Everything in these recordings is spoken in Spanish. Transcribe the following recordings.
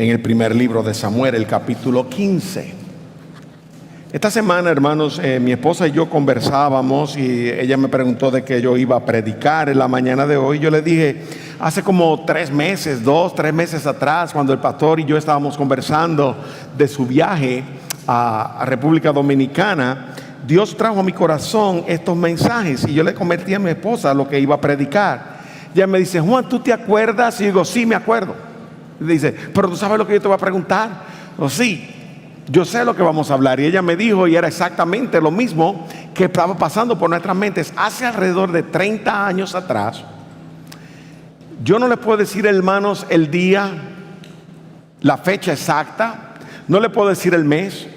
en el primer libro de Samuel, el capítulo 15. Esta semana, hermanos, mi esposa y yo conversábamos y ella me preguntó de que yo iba a predicar en la mañana de hoy. Yo le dije, hace como 3 meses atrás, cuando el pastor y yo estábamos conversando de su viaje a República Dominicana, Dios trajo a mi corazón estos mensajes y yo le convertí a mi esposa lo que iba a predicar. Ella me dice, Juan, ¿tú te acuerdas? Y digo, sí, me acuerdo. Y dice, pero ¿tú sabes lo que yo te voy a preguntar? O sí, yo sé lo que vamos a hablar. Y ella me dijo, y era exactamente lo mismo que estaba pasando por nuestras mentes hace alrededor de 30 años atrás. Yo no les puedo decir, hermanos, el día, la fecha exacta, no le puedo decir el mes,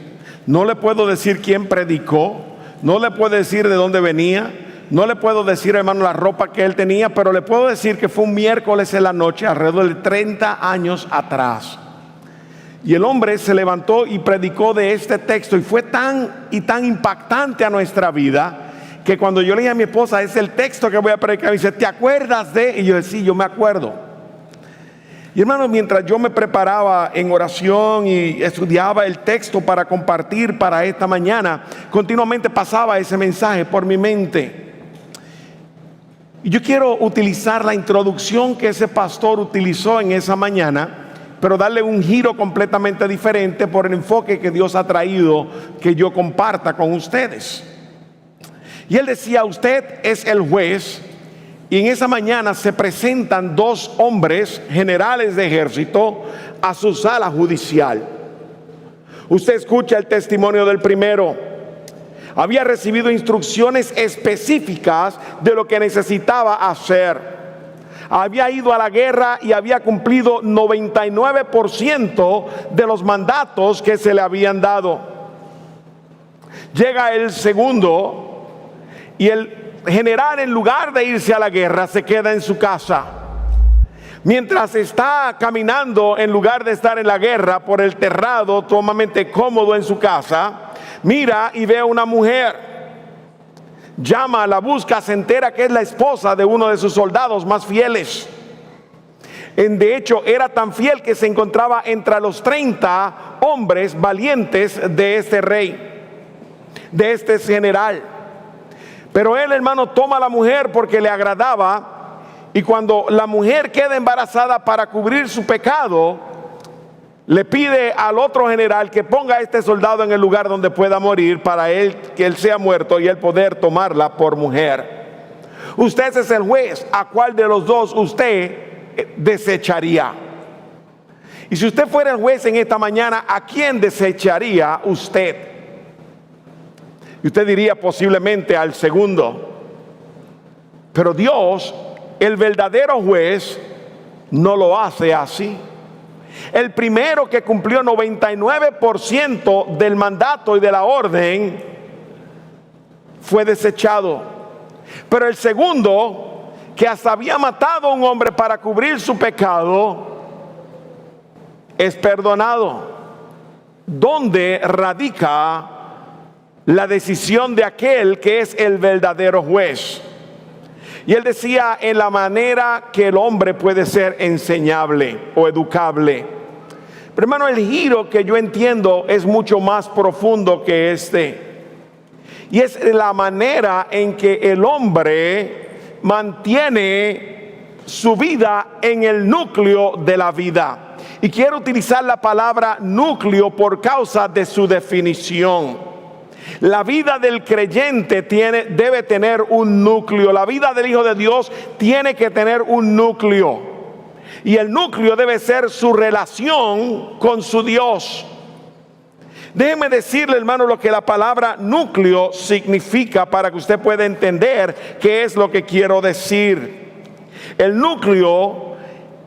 no le puedo decir quién predicó, no le puedo decir de dónde venía, no le puedo decir, hermano, la ropa que él tenía, pero le puedo decir que fue un miércoles en la noche, alrededor de 30 años atrás. Y el hombre se levantó y predicó de este texto y fue tan impactante a nuestra vida que cuando yo le dije a mi esposa, es el texto que voy a predicar, me dice, ¿te acuerdas de? Y yo decía, sí, yo me acuerdo. Y hermano, mientras yo me preparaba en oración y estudiaba el texto para compartir para esta mañana, continuamente pasaba ese mensaje por mi mente. Y yo quiero utilizar la introducción que ese pastor utilizó en esa mañana, pero darle un giro completamente diferente por el enfoque que Dios ha traído que yo comparta con ustedes. Y él decía, usted es el juez. Y en esa mañana se presentan 2 hombres, generales de ejército, a su sala judicial. Usted escucha el testimonio del primero. Había recibido instrucciones específicas de lo que necesitaba hacer. Había ido a la guerra y había cumplido 99% de los mandatos que se le habían dado. Llega el segundo y el general, en lugar de irse a la guerra, se queda en su casa. Mientras está caminando, en lugar de estar en la guerra, por el terrado, sumamente cómodo en su casa, mira y ve a una mujer. Llama, la busca, se entera que es la esposa de uno de sus soldados más fieles. De hecho, era tan fiel que se encontraba entre los 30 hombres valientes de este rey, de este general. Pero él, hermano, toma a la mujer porque le agradaba, y cuando la mujer queda embarazada, para cubrir su pecado, le pide al otro general que ponga a este soldado en el lugar donde pueda morir, para él, que él sea muerto y él poder tomarla por mujer. Usted es el juez, ¿a cuál de los dos usted desecharía? Y si usted fuera el juez en esta mañana, ¿a quién desecharía usted? Y usted diría posiblemente al segundo. Pero Dios, el verdadero juez, no lo hace así. El primero, que cumplió 99% del mandato y de la orden, fue desechado. Pero el segundo, que hasta había matado a un hombre para cubrir su pecado, es perdonado. ¿Dónde radica la decisión de aquel que es el verdadero juez? Y él decía, en la manera que el hombre puede ser enseñable o educable. Pero hermano, el giro que yo entiendo es mucho más profundo que este. Y es la manera en que el hombre mantiene su vida en el núcleo de la vida. Y quiero utilizar la palabra núcleo por causa de su definición. La vida del creyente debe tener un núcleo. La vida del Hijo de Dios tiene que tener un núcleo. Y el núcleo debe ser su relación con su Dios. Déjeme decirle, hermano, lo que la palabra núcleo significa para que usted pueda entender qué es lo que quiero decir. El núcleo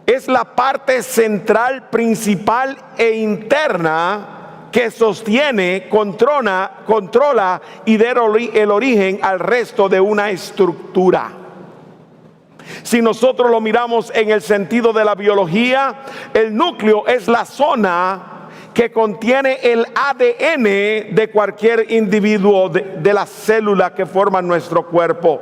es la parte central, principal e interna que sostiene, controla y da el origen al resto de una estructura. Si nosotros lo miramos en el sentido de la biología, el núcleo es la zona que contiene el ADN de cualquier individuo, de las células que forman nuestro cuerpo.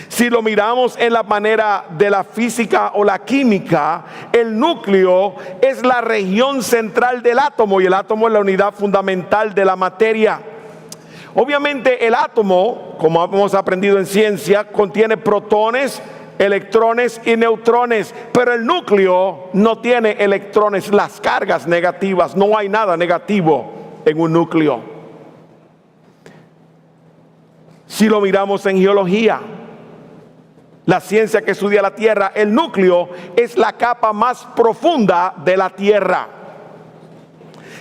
Si lo miramos en la manera de la física o la química, el núcleo es la región central del átomo y el átomo es la unidad fundamental de la materia. Obviamente el átomo, como hemos aprendido en ciencia, contiene protones, electrones y neutrones, pero el núcleo no tiene electrones, las cargas negativas, no hay nada negativo en un núcleo. Si lo miramos en geología, la ciencia que estudia la Tierra, el núcleo es la capa más profunda de la Tierra.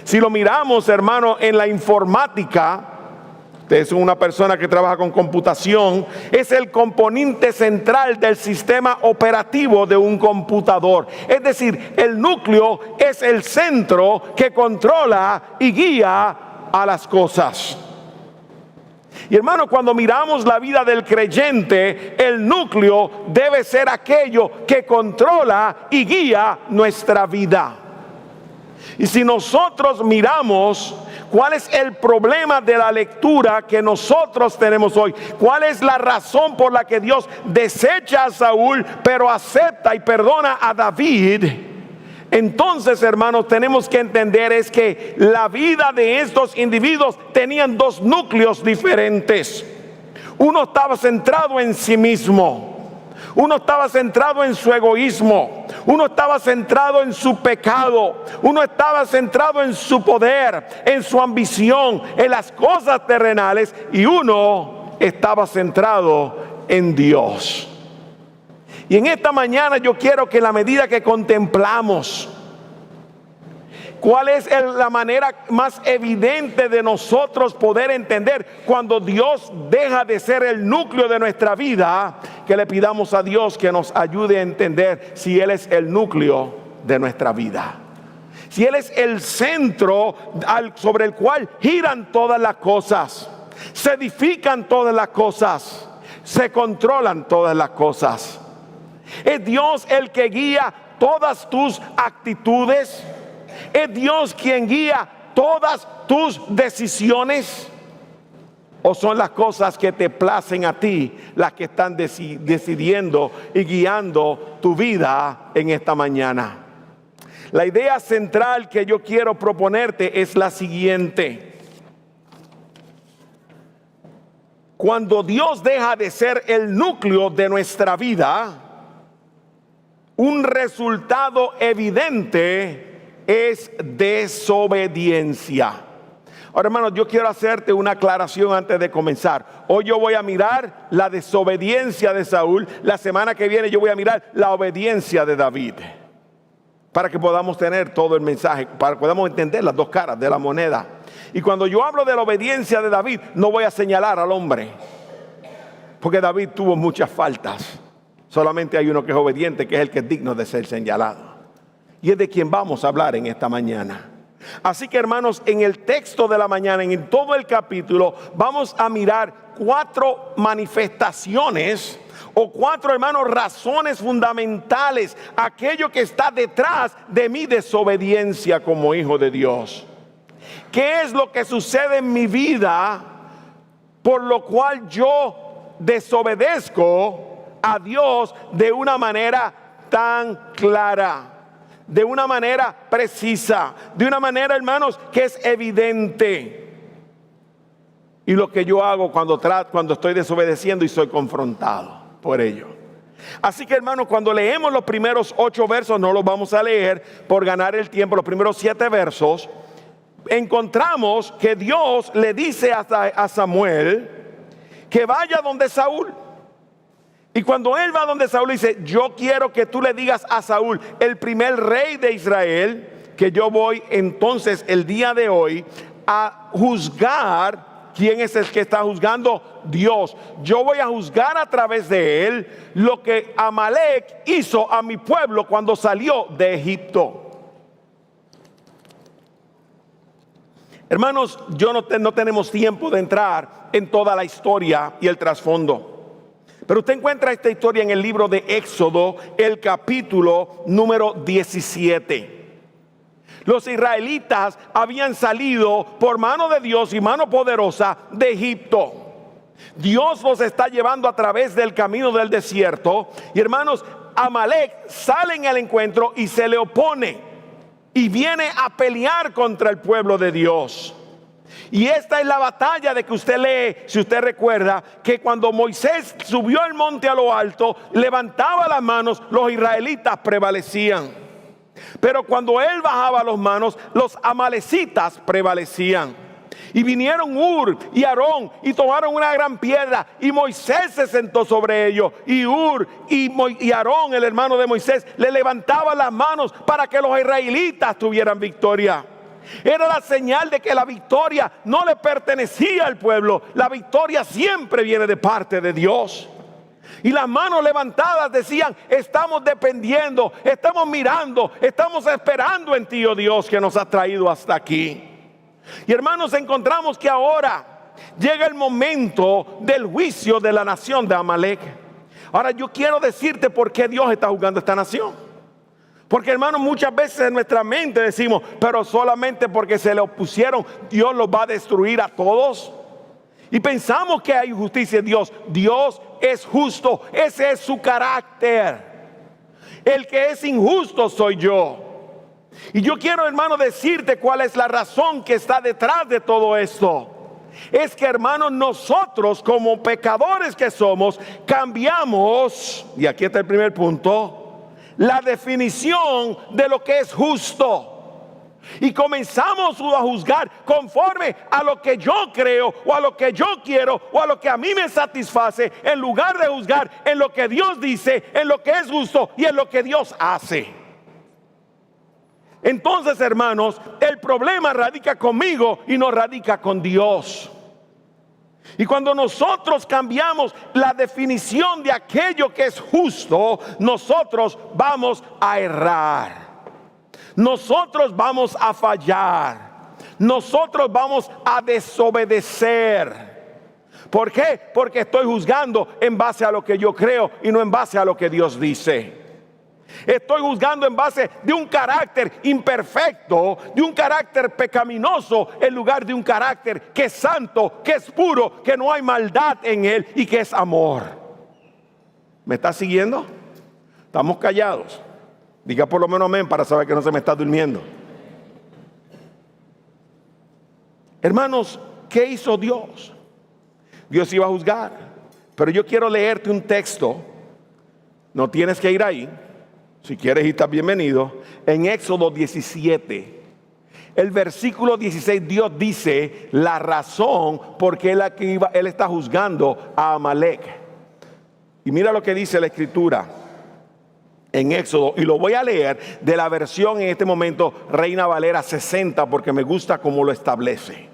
Si lo miramos, hermano, en la informática, usted es una persona que trabaja con computación, es el componente central del sistema operativo de un computador. Es decir, el núcleo es el centro que controla y guía a las cosas. Y hermano, cuando miramos la vida del creyente, el núcleo debe ser aquello que controla y guía nuestra vida. Y si nosotros miramos cuál es el problema de la lectura que nosotros tenemos hoy, cuál es la razón por la que Dios desecha a Saúl, pero acepta y perdona a David, entonces, hermanos, tenemos que entender es que la vida de estos individuos tenían dos núcleos diferentes. Uno estaba centrado en sí mismo, uno estaba centrado en su egoísmo, uno estaba centrado en su pecado, uno estaba centrado en su poder, en su ambición, en las cosas terrenales, y uno estaba centrado en Dios. Y en esta mañana yo quiero que en la medida que contemplamos cuál es la manera más evidente de nosotros poder entender cuando Dios deja de ser el núcleo de nuestra vida, que le pidamos a Dios que nos ayude a entender si Él es el núcleo de nuestra vida. Si Él es el centro sobre el cual giran todas las cosas, se edifican todas las cosas, se controlan todas las cosas. ¿Es Dios el que guía todas tus actitudes? ¿Es Dios quien guía todas tus decisiones? ¿O son las cosas que te placen a ti las que están decidiendo y guiando tu vida en esta mañana? La idea central que yo quiero proponerte es la siguiente. Cuando Dios deja de ser el núcleo de nuestra vida, un resultado evidente es desobediencia. Ahora, hermanos, yo quiero hacerte una aclaración antes de comenzar. Hoy yo voy a mirar la desobediencia de Saúl. La semana que viene yo voy a mirar la obediencia de David, para que podamos tener todo el mensaje, para que podamos entender las dos caras de la moneda. Y cuando yo hablo de la obediencia de David, no voy a señalar al hombre, porque David tuvo muchas faltas. Solamente hay uno que es obediente, que es el que es digno de ser señalado. Y es de quien vamos a hablar en esta mañana. Así que, hermanos, en el texto de la mañana, en todo el capítulo, vamos a mirar 4 manifestaciones o 4, hermanos, razones fundamentales, aquello que está detrás de mi desobediencia como hijo de Dios. ¿Qué es lo que sucede en mi vida por lo cual yo desobedezco a Dios de una manera tan clara, de una manera precisa, de una manera, hermanos, que es evidente? Y lo que yo hago cuando estoy desobedeciendo y soy confrontado por ello. Así que, hermanos, cuando leemos los primeros 8 versos, no los vamos a leer por ganar el tiempo, los primeros 7 versos, encontramos que Dios le dice a Samuel que vaya donde Saúl. Y cuando él va donde Saúl, dice: yo quiero que tú le digas a Saúl, el primer rey de Israel, que yo voy entonces el día de hoy a juzgar. ¿Quién es el que está juzgando? Dios. Yo voy a juzgar a través de él lo que Amalek hizo a mi pueblo cuando salió de Egipto. Hermanos, no tenemos tiempo de entrar en toda la historia y el trasfondo. Pero usted encuentra esta historia en el libro de Éxodo, el capítulo número 17. Los israelitas habían salido por mano de Dios y mano poderosa de Egipto. Dios los está llevando a través del camino del desierto. Y hermanos, Amalek sale en el encuentro y se le opone. Y viene a pelear contra el pueblo de Dios. Y esta es la batalla de que usted lee, si usted recuerda, que cuando Moisés subió al monte a lo alto, levantaba las manos, los israelitas prevalecían. Pero cuando él bajaba las manos, los amalecitas prevalecían. Y vinieron Hur y Aarón y tomaron una gran piedra, y Moisés se sentó sobre ellos. Y Hur y Aarón, el hermano de Moisés, le levantaban las manos para que los israelitas tuvieran victoria. Era la señal de que la victoria no le pertenecía al pueblo. La victoria siempre viene de parte de Dios. Y las manos levantadas decían: estamos dependiendo, estamos mirando, estamos esperando en ti, oh Dios, que nos has traído hasta aquí. Y hermanos, encontramos que ahora llega el momento del juicio de la nación de Amalek. Ahora yo quiero decirte por qué Dios está juzgando esta nación. Porque hermanos, muchas veces en nuestra mente decimos: pero solamente porque se le opusieron, Dios los va a destruir a todos. Y pensamos que hay justicia en Dios. Dios es justo, ese es su carácter. El que es injusto soy yo. Y yo quiero, hermano, decirte cuál es la razón que está detrás de todo esto. Es que, hermanos, nosotros como pecadores que somos, cambiamos, y aquí está el primer punto, la definición de lo que es justo. Y comenzamos a juzgar conforme a lo que yo creo, o a lo que yo quiero, o a lo que a mí me satisface, en lugar de juzgar en lo que Dios dice, en lo que es justo y en lo que Dios hace. Entonces, hermanos, el problema radica conmigo y no radica con Dios. Y cuando nosotros cambiamos la definición de aquello que es justo, nosotros vamos a errar. Nosotros vamos a fallar. Nosotros vamos a desobedecer. ¿Por qué? Porque estoy juzgando en base a lo que yo creo y no en base a lo que Dios dice. Estoy juzgando en base de un carácter imperfecto, de un carácter pecaminoso, en lugar de un carácter que es santo, que es puro, que no hay maldad en él y que es amor. ¿Me está siguiendo? Estamos callados. Diga por lo menos amén para saber que no se me está durmiendo. Hermanos, ¿qué hizo Dios? Dios iba a juzgar. Pero yo quiero leerte un texto. No tienes que ir ahí. Si quieres ir, estás bienvenido. En Éxodo 17, el versículo 16, Dios dice la razón por qué él está juzgando a Amalek. Y mira lo que dice la escritura en Éxodo, y lo voy a leer de la versión en este momento Reina Valera 60, porque me gusta cómo lo establece.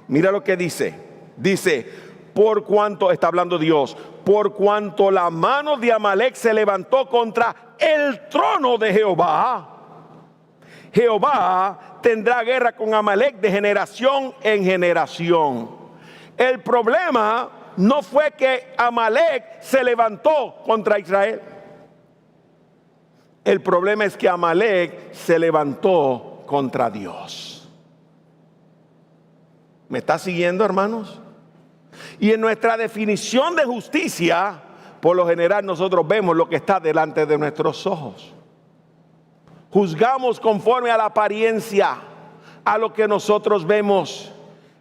Mira lo que dice. Dice: por cuanto, está hablando Dios, por cuanto la mano de Amalek se levantó contra el trono de Jehová, Jehová tendrá guerra con Amalek de generación en generación. El problema no fue que Amalek se levantó contra Israel. El problema es que Amalek se levantó contra Dios. ¿Me está siguiendo, hermanos? Y en nuestra definición de justicia, por lo general nosotros vemos lo que está delante de nuestros ojos. Juzgamos conforme a la apariencia, a lo que nosotros vemos.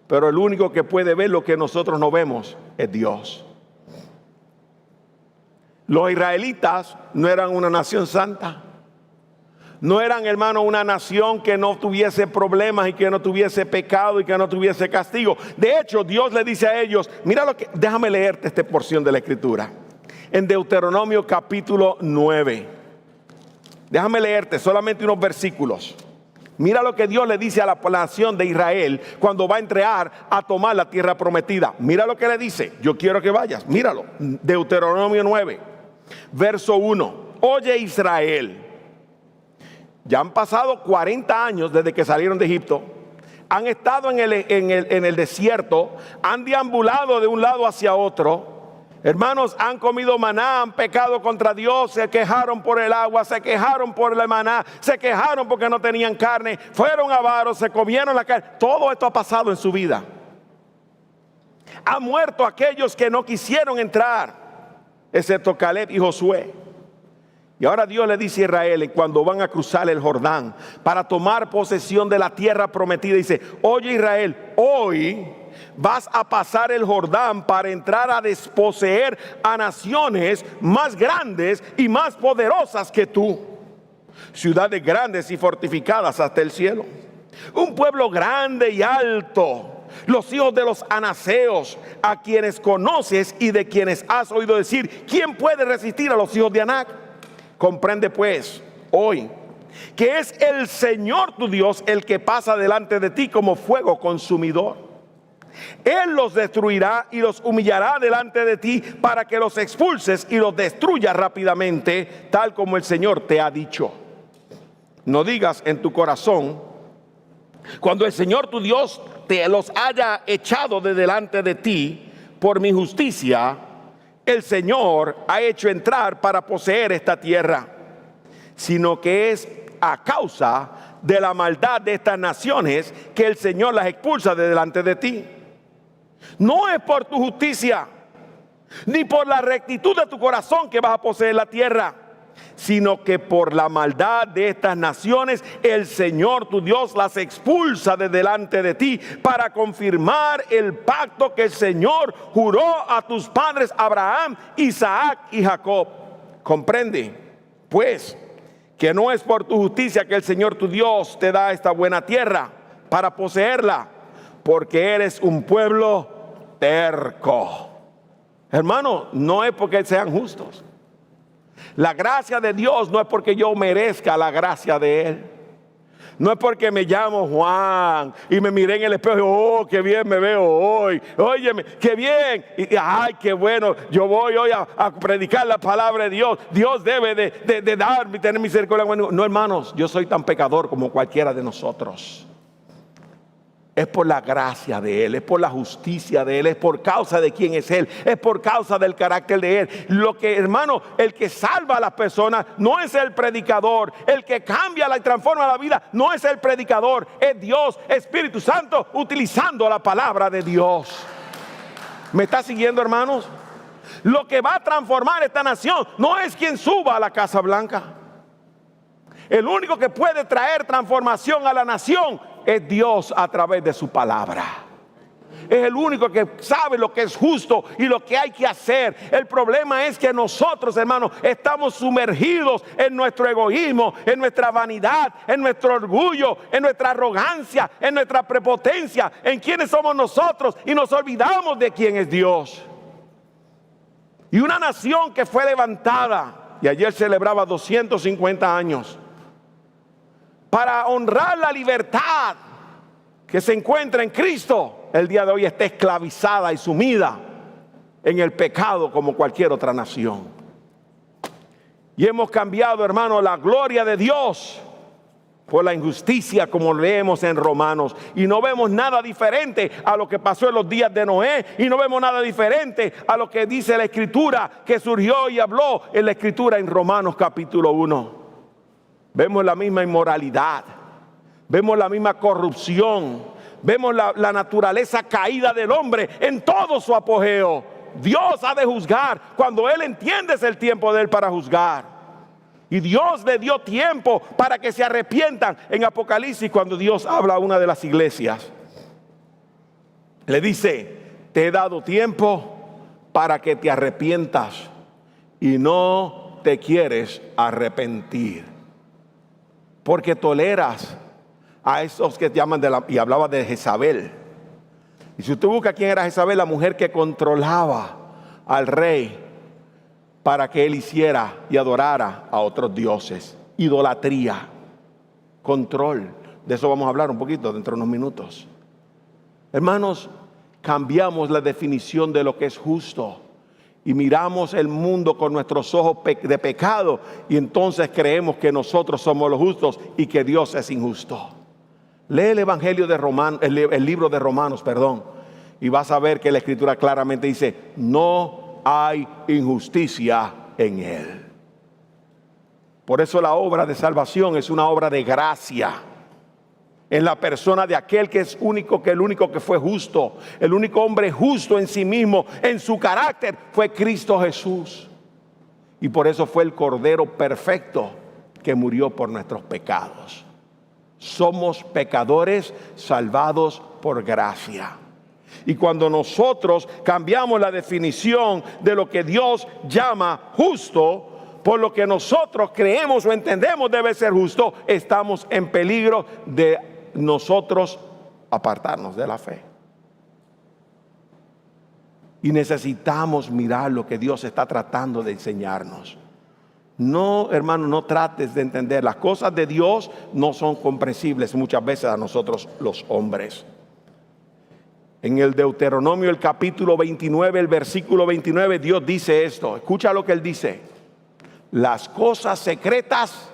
Pero el único que puede ver lo que nosotros no vemos es Dios. Los israelitas no eran una nación santa. No eran, hermano, una nación que no tuviese problemas y que no tuviese pecado y que no tuviese castigo. De hecho, Dios le dice a ellos, mira lo que, déjame leerte esta porción de la escritura. En Deuteronomio capítulo 9. Déjame leerte solamente unos versículos. Mira lo que Dios le dice a la nación de Israel cuando va a entrar a tomar la tierra prometida. Mira lo que le dice. Yo quiero que vayas. Míralo. Deuteronomio 9, verso 1. Oye, Israel. Ya han pasado 40 años desde que salieron de Egipto. Han estado en el desierto. Han deambulado de un lado hacia otro. Hermanos, han comido maná, han pecado contra Dios, se quejaron por el agua, se quejaron por el maná, se quejaron porque no tenían carne, fueron avaros, se comieron la carne. Todo esto ha pasado en su vida. Han muerto aquellos que no quisieron entrar, excepto Caleb y Josué. Y ahora Dios le dice a Israel, cuando van a cruzar el Jordán para tomar posesión de la tierra prometida, dice: oye Israel, hoy vas a pasar el Jordán para entrar a desposeer a naciones más grandes y más poderosas que tú, ciudades grandes y fortificadas hasta el cielo, un pueblo grande y alto, los hijos de los anaseos, a quienes conoces y de quienes has oído decir: ¿quién puede resistir a los hijos de Anac? Comprende pues hoy que es el Señor tu Dios el que pasa delante de ti como fuego consumidor. Él los destruirá y los humillará delante de ti para que los expulses y los destruyas rápidamente, tal como el Señor te ha dicho. No digas en tu corazón, cuando el Señor tu Dios te los haya echado de delante de ti por mi justicia, el Señor ha hecho entrar para poseer esta tierra, sino que es a causa de la maldad de estas naciones que el Señor las expulsa de delante de ti. No es por tu justicia ni por la rectitud de tu corazón que vas a poseer la tierra, sino que por la maldad de estas naciones el Señor tu Dios las expulsa de delante de ti para confirmar el pacto que el Señor juró a tus padres Abraham, Isaac y Jacob. Comprende pues que no es por tu justicia que el Señor tu Dios te da esta buena tierra para poseerla, porque eres un pueblo terco. Hermano, no es porque sean justos. La gracia de Dios no es porque yo merezca la gracia de Él. No es porque me llamo Juan y me miré en el espejo, oh, qué bien me veo hoy. Óyeme, qué bien. Y, ay, qué bueno, yo voy hoy a predicar la palabra de Dios. Dios debe de darme, tener misericordia. No, hermanos, yo soy tan pecador como cualquiera de nosotros. Es por la gracia de Él, es por la justicia de Él, es por causa de quién es Él, es por causa del carácter de Él. Lo que, hermano, el que salva a las personas no es el predicador, el que cambia y transforma la vida no es el predicador, es Dios, Espíritu Santo, utilizando la palabra de Dios. ¿Me está siguiendo, hermanos? Lo que va a transformar esta nación no es quien suba a la Casa Blanca. El único que puede traer transformación a la nación es Dios a través de su palabra. Es el único que sabe lo que es justo y lo que hay que hacer. El problema es que nosotros, hermanos, estamos sumergidos en nuestro egoísmo, en nuestra vanidad, en nuestro orgullo, en nuestra arrogancia, en nuestra prepotencia, en quiénes somos nosotros, y nos olvidamos de quién es Dios. Y una nación que fue levantada, y ayer celebraba 250 años, para honrar la libertad que se encuentra en Cristo, el día de hoy está esclavizada y sumida en el pecado como cualquier otra nación. Y hemos cambiado, hermano, la gloria de Dios por la injusticia, como leemos en Romanos. Y no vemos nada diferente a lo que pasó en los días de Noé, y no vemos nada diferente a lo que dice la Escritura, que surgió y habló en la Escritura en Romanos capítulo 1. Vemos la misma inmoralidad, vemos la misma corrupción, vemos la naturaleza caída del hombre en todo su apogeo. Dios ha de juzgar. Cuando Él entiende, es el tiempo de Él para juzgar. Y Dios le dio tiempo para que se arrepientan. En Apocalipsis, cuando Dios habla a una de las iglesias, le dice: te he dado tiempo para que te arrepientas y no te quieres arrepentir, porque toleras a esos que llaman y hablaba de Jezabel. Y si usted busca quién era Jezabel, la mujer que controlaba al rey para que él hiciera y adorara a otros dioses. Idolatría, control. De eso vamos a hablar un poquito dentro de unos minutos. Hermanos, cambiamos la definición de lo que es justo y miramos el mundo con nuestros ojos de pecado, y entonces creemos que nosotros somos los justos y que Dios es injusto. Lee el Evangelio de Romanos, el libro de Romanos, y vas a ver que la Escritura claramente dice: no hay injusticia en Él. Por eso la obra de salvación es una obra de gracia. en la persona de aquel que es único, que el único que fue justo, el único hombre justo en sí mismo, en su carácter, fue Cristo Jesús. Y por eso fue el Cordero perfecto que murió por nuestros pecados. Somos pecadores salvados por gracia. Y cuando nosotros cambiamos la definición de lo que Dios llama justo, por lo que nosotros creemos o entendemos debe ser justo, estamos en peligro de nosotros apartarnos de la fe. Y necesitamos mirar lo que Dios está tratando de enseñarnos. No, hermano, no trates de entender. Las cosas de Dios no son comprensibles muchas veces a nosotros los hombres. En el Deuteronomio, el capítulo 29, el versículo 29, Dios dice esto. Escucha lo que Él dice. Las cosas secretas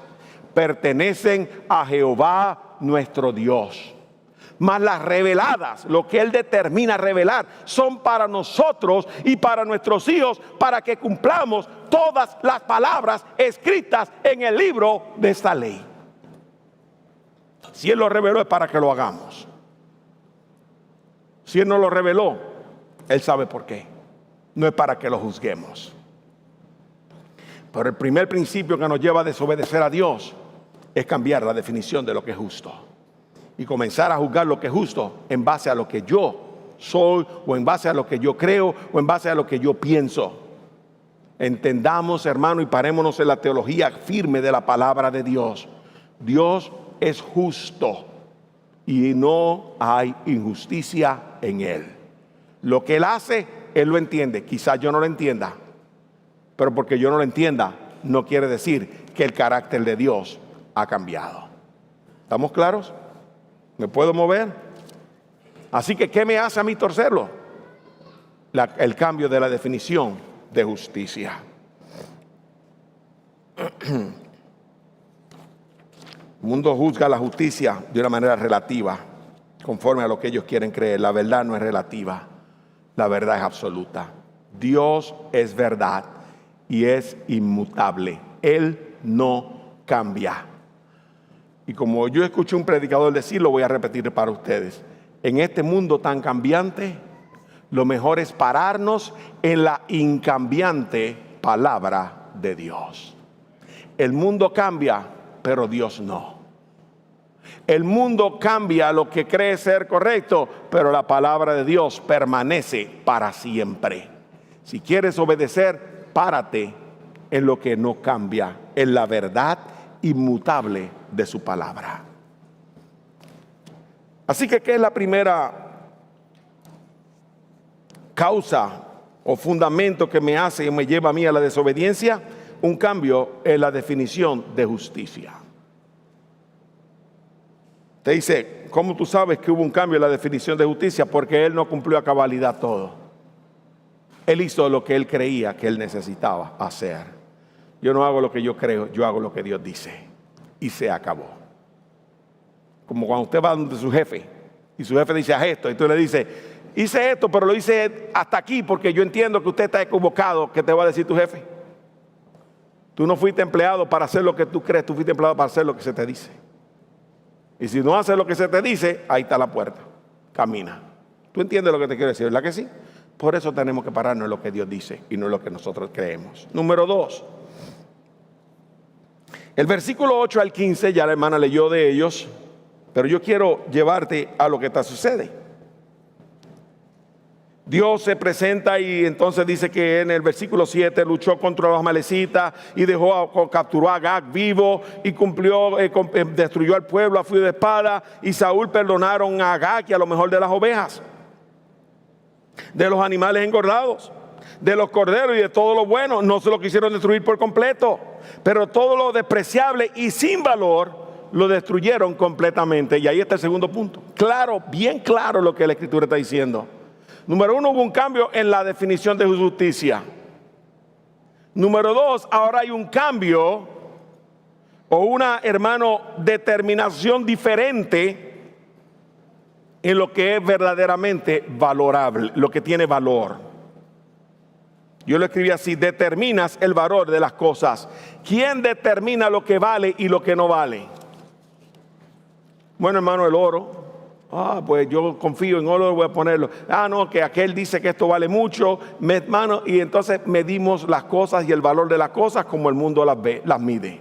pertenecen a Jehová nuestro Dios. Mas las reveladas, lo que Él determina revelar, son para nosotros y para nuestros hijos, para que cumplamos todas las palabras escritas en el libro de esta ley. Si Él lo reveló es para que lo hagamos. Si Él no lo reveló, Él sabe por qué. No es para que lo juzguemos. Pero el primer principio que nos lleva a desobedecer a Dios es cambiar la definición de lo que es justo. Y comenzar a juzgar lo que es justo en base a lo que yo soy, o en base a lo que yo creo, o en base a lo que yo pienso. Entendamos, hermano, y parémonos en la teología firme de la palabra de Dios. Dios es justo y no hay injusticia en Él. Lo que Él hace, Él lo entiende. Quizás yo no lo entienda, pero porque yo no lo entienda, no quiere decir que el carácter de Dios ha cambiado. ¿Estamos claros? ¿Me puedo mover? Así que, ¿qué me hace a mí torcerlo? El cambio de la definición de justicia. El mundo juzga la justicia de una manera relativa, conforme a lo que ellos quieren creer. La verdad no es relativa, la verdad es absoluta. Dios es verdad y es inmutable. Él no cambia. Y como yo escuché un predicador decir, lo voy a repetir para ustedes. En este mundo tan cambiante, lo mejor es pararnos en la incambiante palabra de Dios. El mundo cambia, pero Dios no. El mundo cambia lo que cree ser correcto, pero la palabra de Dios permanece para siempre. Si quieres obedecer, párate en lo que no cambia, en la verdad inmutable de su palabra. Así que, ¿qué es la primera causa o fundamento que me hace y me lleva a mí a la desobediencia? Un cambio en la definición de justicia. Te dice, ¿cómo tú sabes que hubo un cambio en la definición de justicia? Porque Él no cumplió a cabalidad todo. Él hizo lo que Él creía que Él necesitaba hacer. Yo no hago lo que yo creo, yo hago lo que Dios dice. Y se acabó. Como cuando usted va donde su jefe y su jefe dice, haz esto, y tú le dices, hice esto, pero lo hice hasta aquí porque yo entiendo que usted está equivocado. ¿Qué te va a decir tu jefe? Tú no fuiste empleado para hacer lo que tú crees, tú fuiste empleado para hacer lo que se te dice. Y si no haces lo que se te dice, ahí está la puerta, camina. ¿Tú entiendes lo que te quiero decir? ¿Verdad que sí? Por eso tenemos que pararnos en lo que Dios dice y no en lo que nosotros creemos. Número 2. El versículo 8 al 15, ya la hermana leyó de ellos, pero yo quiero llevarte a lo que está sucede. Dios se presenta y entonces dice que en el versículo 7 luchó contra los amalecitas y capturó a Agag vivo y destruyó al pueblo a filo de espada, y Saúl perdonaron a Agag y a lo mejor de las ovejas, de los animales engordados, de los corderos y de todo lo bueno. No se lo quisieron destruir por completo, pero todo lo despreciable y sin valor lo destruyeron completamente. Y ahí está el segundo punto. Claro, bien claro lo que la Escritura está diciendo. Número 1, hubo un cambio en la definición de justicia. Número 2, ahora hay un cambio o una, hermano, determinación diferente en lo que es verdaderamente valorable, lo que tiene valor. Yo lo escribí así: determinas el valor de las cosas. ¿Quién determina lo que vale y lo que no vale? Bueno, hermano, el oro. Pues yo confío en oro, voy a ponerlo. No, que aquel dice que esto vale mucho, hermano, y entonces medimos las cosas y el valor de las cosas como el mundo las ve, las mide.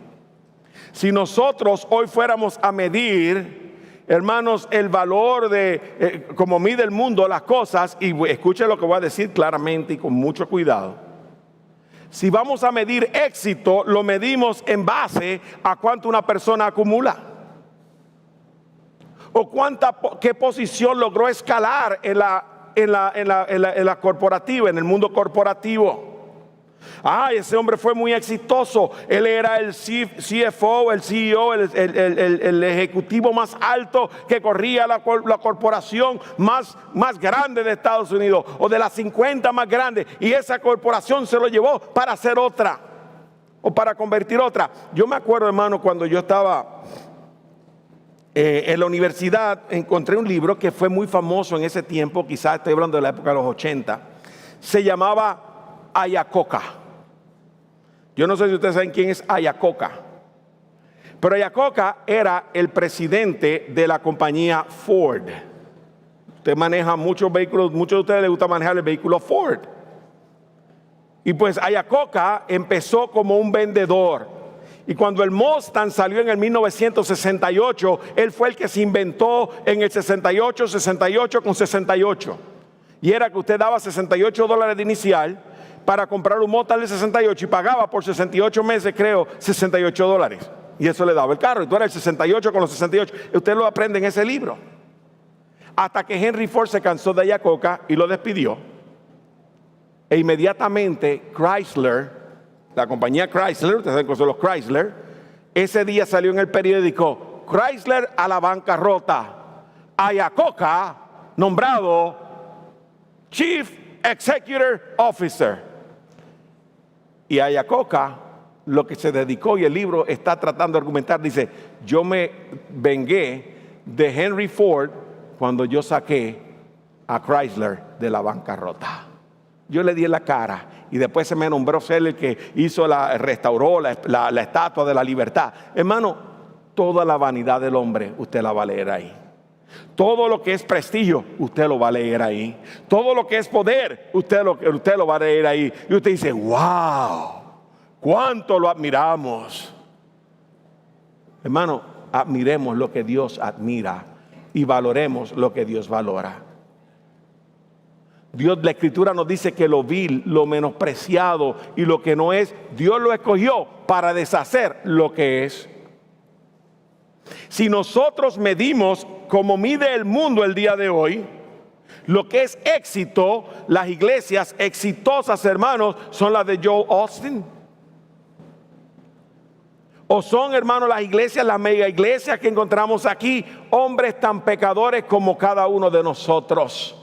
Si nosotros hoy fuéramos a medir, hermanos, el valor de como mide el mundo las cosas, y escuchen lo que voy a decir claramente y con mucho cuidado. Si vamos a medir éxito, lo medimos en base a cuánto una persona acumula. O qué posición logró escalar en la corporativa, en el mundo corporativo. Ese hombre fue muy exitoso. Él era el CFO, el CEO, el ejecutivo más alto que corría la corporación más grande de Estados Unidos, o de las 50 más grandes. Y esa corporación se lo llevó para hacer otra, o para convertir otra. Yo me acuerdo, hermano, cuando yo estaba en la universidad, encontré un libro que fue muy famoso en ese tiempo, quizás estoy hablando de la época de los 80, se llamaba Iacocca. Yo no sé si ustedes saben quién es Iacocca, pero Iacocca era el presidente de la compañía Ford. Usted maneja muchos vehículos, muchos de ustedes les gusta manejar el vehículo Ford. Y pues Iacocca empezó como un vendedor. Y cuando el Mustang salió en el 1968, él fue el que se inventó en el 68 con 68. Y era que usted daba $68 de inicial para comprar un Mustang del 68 y pagaba por 68 meses, creo, $68. Y eso le daba el carro. Y tú eras el 68 con los 68. Usted lo aprende en ese libro. Hasta que Henry Ford se cansó de Iacocca y lo despidió. E inmediatamente Chrysler, la compañía Chrysler, ustedes saben que son los Chrysler, ese día salió en el periódico: Chrysler a la bancarrota, Iacocca nombrado Chief Executive Officer. Y Iacocca, lo que se dedicó, y el libro está tratando de argumentar, dice: yo me vengué de Henry Ford cuando yo saqué a Chrysler de la bancarrota. Yo le di en la cara, y después se me nombró ser el que restauró la estatua de la libertad. Hermano, toda la vanidad del hombre usted la va a leer ahí. Todo lo que es prestigio, usted lo va a leer ahí. Todo lo que es poder, usted lo va a leer ahí. Y usted dice: wow, cuánto lo admiramos. Hermano, admiremos lo que Dios admira y valoremos lo que Dios valora. La Escritura nos dice que lo vil, lo menospreciado y lo que no es, Dios lo escogió para deshacer lo que es. Si nosotros medimos como mide el mundo el día de hoy, lo que es éxito, las iglesias exitosas, hermanos, son las de Joel Austin. O son, hermanos, las iglesias, las mega iglesias que encontramos aquí, hombres tan pecadores como cada uno de nosotros.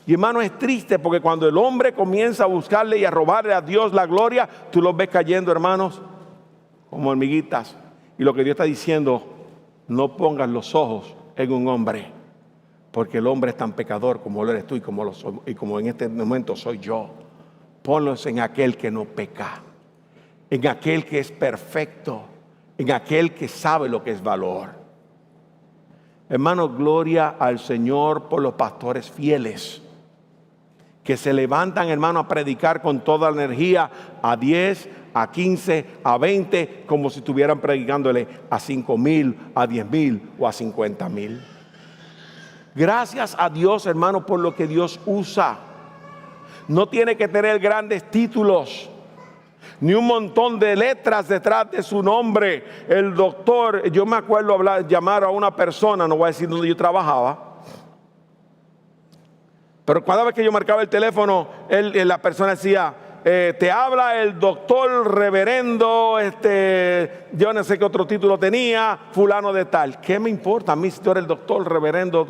Y hermano, es triste porque cuando el hombre comienza a buscarle y a robarle a Dios la gloria, tú los ves cayendo, hermanos, como hormiguitas. Y lo que Dios está diciendo: no pongas los ojos en un hombre, porque el hombre es tan pecador como lo eres tú y como en este momento soy yo. Ponlos en aquel que no peca, en aquel que es perfecto, en aquel que sabe lo que es valor. Hermano, gloria al Señor por los pastores fieles que se levantan, hermano, a predicar con toda la energía a 10, a 15, a 20, como si estuvieran predicándole a 5,000, a 10,000 o a 50,000. Gracias a Dios, hermano, por lo que Dios usa. No tiene que tener grandes títulos, ni un montón de letras detrás de su nombre. El doctor, yo me acuerdo llamar a una persona, no voy a decir dónde yo trabajaba, pero cada vez que yo marcaba el teléfono, la persona decía: te habla el doctor reverendo, yo no sé qué otro título tenía, fulano de tal. ¿Qué me importa a mí si tú eres el doctor reverendo?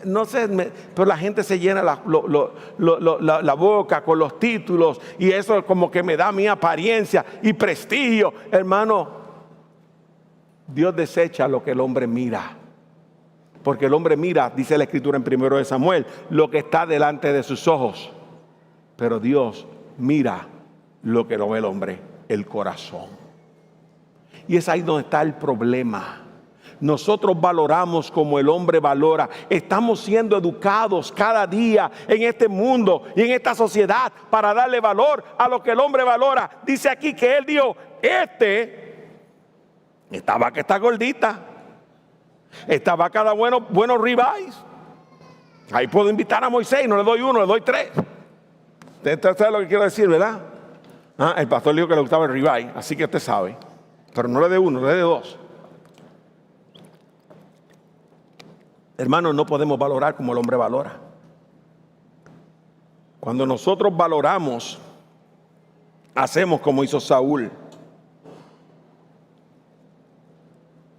No sé, pero la gente se llena la boca con los títulos, y eso como que me da mi apariencia y prestigio. Hermano, Dios desecha lo que el hombre mira. Porque el hombre mira, dice la Escritura en 1 de Samuel, lo que está delante de sus ojos. Pero Dios mira lo que no ve el hombre, el corazón. Y es ahí donde está el problema. nosotros valoramos como el hombre valora. Estamos siendo educados cada día en este mundo y en esta sociedad para darle valor a lo que el hombre valora. Dice aquí que él dijo, esta vaca está gordita, esta vaca da buenos ribeyes. Ahí puedo invitar a Moisés, no le doy uno, le doy 3. Usted sabe lo que quiero decir, ¿verdad? El pastor dijo que le gustaba el ribeye, así que usted sabe. Pero no le dé 1, le dé 2. Hermanos, no podemos valorar como el hombre valora. Cuando nosotros valoramos, hacemos como hizo Saúl.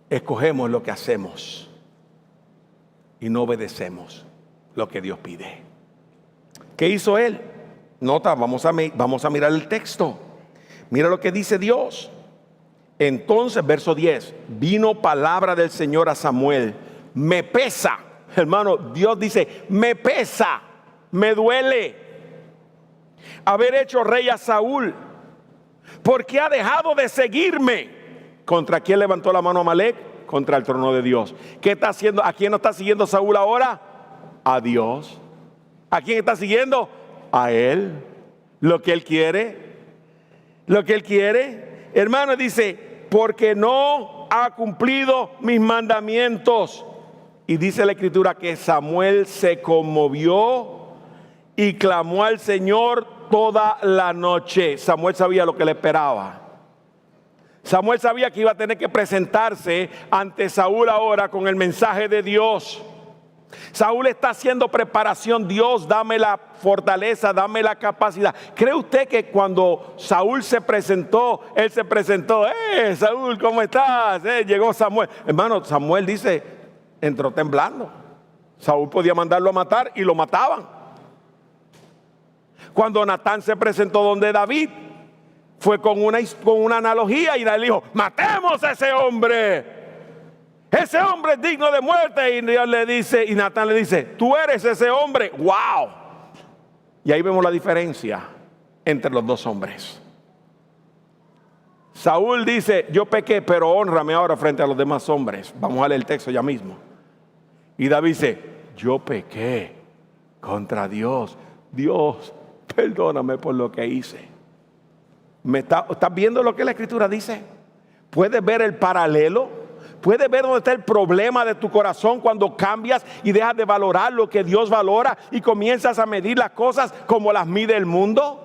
Escogemos lo que hacemos y no obedecemos lo que Dios pide. ¿Qué hizo él? Nota, vamos a mirar el texto. Mira lo que dice Dios. Entonces, verso 10, vino palabra del Señor a Samuel. Me pesa, hermano, Dios dice, me pesa, me duele haber hecho rey a Saúl, porque ha dejado de seguirme. ¿Contra quién levantó la mano Amalek? Contra el trono de Dios. ¿Qué está haciendo? ¿A quién no está siguiendo Saúl ahora? A Dios. ¿A quién está siguiendo? A él. Lo que él quiere. Lo que él quiere. Hermano, dice, porque no ha cumplido mis mandamientos. Y dice la escritura que Samuel se conmovió y clamó al Señor toda la noche. Samuel sabía lo que le esperaba. Samuel sabía que iba a tener que presentarse ante Saúl ahora con el mensaje de Dios. Saúl está haciendo preparación. Dios, dame la fortaleza, dame la capacidad. ¿Cree usted que cuando Saúl se presentó, él se presentó, Saúl, ¿cómo estás? Llegó Samuel. Hermano, Samuel dice, entró temblando. Saúl podía mandarlo a matar y lo mataban. Cuando Natán se presentó donde David, fue con una analogía y le dijo, matemos a ese hombre. Ese hombre es digno de muerte. Y Dios le dice, y Natán le dice, tú eres ese hombre. ¡Wow! Y ahí vemos la diferencia entre los dos hombres. Saúl dice, yo pequé, pero hónrame ahora frente a los demás hombres. Vamos a leer el texto ya mismo. Y David dice, yo pequé contra Dios. Dios, perdóname por lo que hice. ¿Estás viendo lo que la escritura dice? ¿Puedes ver el paralelo? ¿Puedes ver dónde está el problema de tu corazón cuando cambias y dejas de valorar lo que Dios valora y comienzas a medir las cosas como las mide el mundo?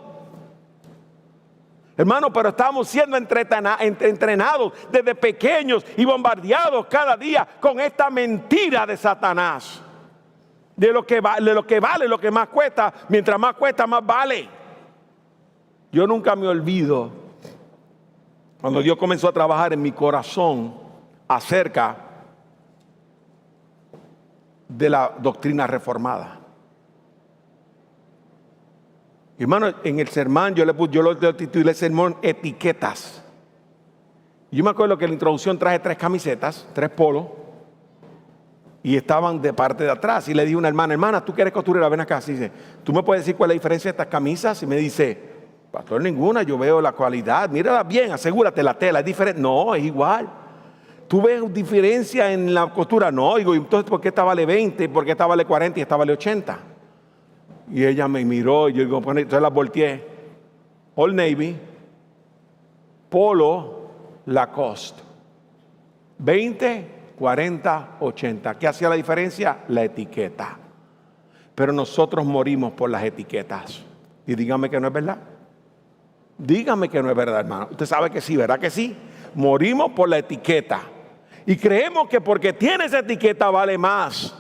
Hermano, pero estamos siendo entrenados desde pequeños y bombardeados cada día con esta mentira de Satanás. De lo que vale, lo que más cuesta. Mientras más cuesta, más vale. Yo nunca me olvido cuando Dios comenzó a trabajar en mi corazón acerca de la doctrina reformada. Hermano, en el sermón yo lo titulé sermón etiquetas. Yo me acuerdo que en la introducción traje 3 camisetas, 3 polos, y estaban de parte de atrás. Y le dije a una hermana, ¿tú que eres costurera? Ven acá. Y dice, ¿tú me puedes decir cuál es la diferencia de estas camisas? Y me dice, pastor, ninguna, yo veo la cualidad, mírala bien, asegúrate, la tela es diferente. No, es igual. ¿Tú ves diferencia en la costura? No, digo, entonces ¿por qué esta vale 20? ¿Por qué esta vale 40 y esta vale 80? Y ella me miró y yo digo, bueno, entonces la volteé. Old Navy, Polo, Lacoste. 20, 40, 80. ¿Qué hacía la diferencia? La etiqueta. Pero nosotros morimos por las etiquetas. Y dígame que no es verdad. Dígame que no es verdad, hermano. Usted sabe que sí, ¿verdad que sí? Morimos por la etiqueta. Y creemos que porque tiene esa etiqueta vale más.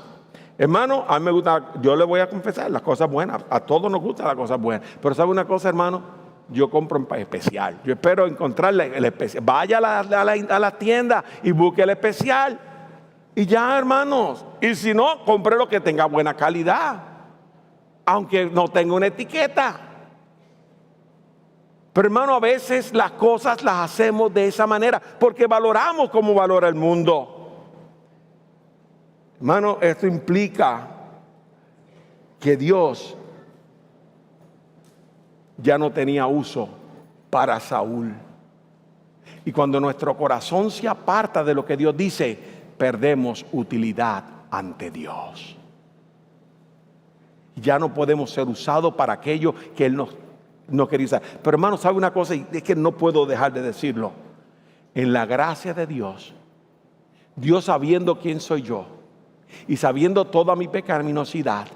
Hermano, a mí me gusta, yo le voy a confesar las cosas buenas. A todos nos gustan las cosas buenas. Pero ¿sabe una cosa, hermano? Yo compro en especial. Yo espero encontrarle el especial. Vaya a la tienda y busque el especial. Y ya, hermanos. Y si no, compre lo que tenga buena calidad. Aunque no tenga una etiqueta. Pero hermano, a veces las cosas las hacemos de esa manera porque valoramos como valora el mundo. Hermano, esto implica que Dios ya no tenía uso para Saúl. Y cuando nuestro corazón se aparta de lo que Dios dice, perdemos utilidad ante Dios. Ya no podemos ser usados para aquello que Él no quería usar. Pero hermano, ¿sabe una cosa? Y es que no puedo dejar de decirlo. En la gracia de Dios, Dios sabiendo quién soy yo y sabiendo toda mi pecaminosidad,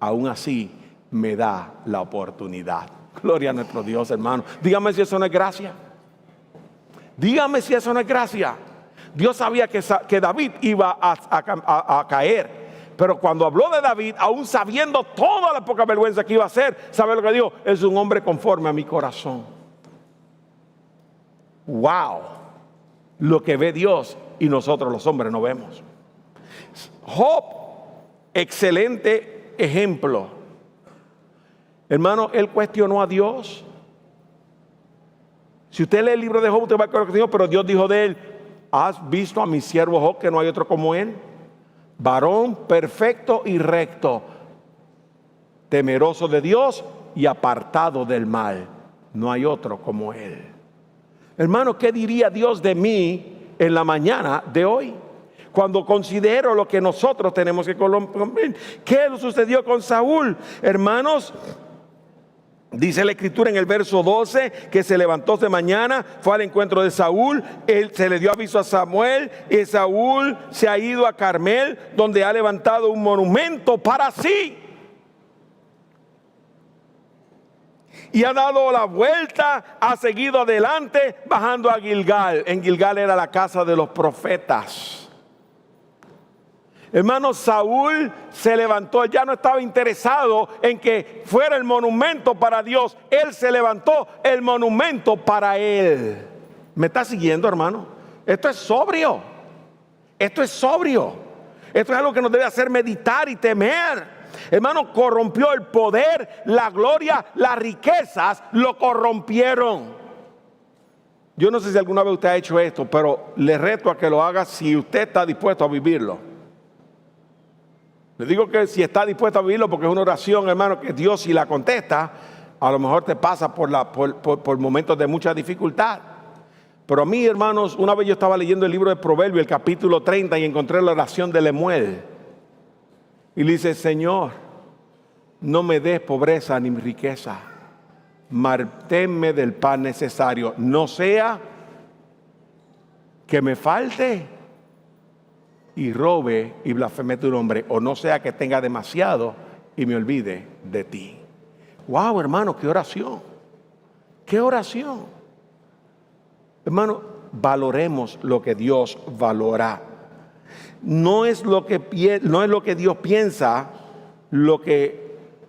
aún así me da la oportunidad. Gloria a nuestro Dios, hermano. Dígame si eso no es gracia. Dígame si eso no es gracia. Dios sabía que David iba a caer. Pero cuando habló de David, aún sabiendo toda la poca vergüenza que iba a hacer, ¿sabe lo que dijo? Es un hombre conforme a mi corazón. Wow. Lo que ve Dios y nosotros los hombres no vemos. Job, excelente ejemplo. Hermano, él cuestionó a Dios. Si usted lee el libro de Job, usted va a ver que dijo, pero Dios dijo de él: ¿has visto a mi siervo Job, que no hay otro como él? Varón perfecto y recto, temeroso de Dios y apartado del mal. No hay otro como él. Hermano, ¿qué diría Dios de mí en la mañana de hoy? Cuando considero lo que nosotros tenemos que comprender. ¿Qué sucedió con Saúl? Hermanos, dice la Escritura en el verso 12 que se levantó de mañana, fue al encuentro de Saúl, se le dio aviso a Samuel y Saúl se ha ido a Carmel, donde ha levantado un monumento para sí. Y ha dado la vuelta, ha seguido adelante, bajando a Gilgal. En Gilgal era la casa de los profetas. Hermano, Saúl se levantó, ya no estaba interesado en que fuera el monumento para Dios. Él se levantó el monumento para él. ¿Me está siguiendo, hermano? Esto es sobrio. Esto es sobrio. Esto es algo que nos debe hacer meditar y temer. Hermano, corrompió el poder, la gloria, las riquezas, lo corrompieron. Yo no sé si alguna vez usted ha hecho esto, pero le reto a que lo haga si usted está dispuesto a vivirlo. Le digo que si está dispuesto a vivirlo, porque es una oración, hermano, que Dios, si la contesta, a lo mejor te pasa por momentos de mucha dificultad. Pero a mí, hermanos, una vez yo estaba leyendo el libro de Proverbios, el capítulo 30, y encontré la oración de Lemuel. Y le dice: Señor, no me des pobreza ni riqueza, manténme del pan necesario, no sea que me falte y robe y blasfeme tu nombre, o no sea que tenga demasiado y me olvide de ti. Wow, hermano, qué oración. Qué oración. Hermano, valoremos lo que Dios valora. No es lo que Dios piensa lo que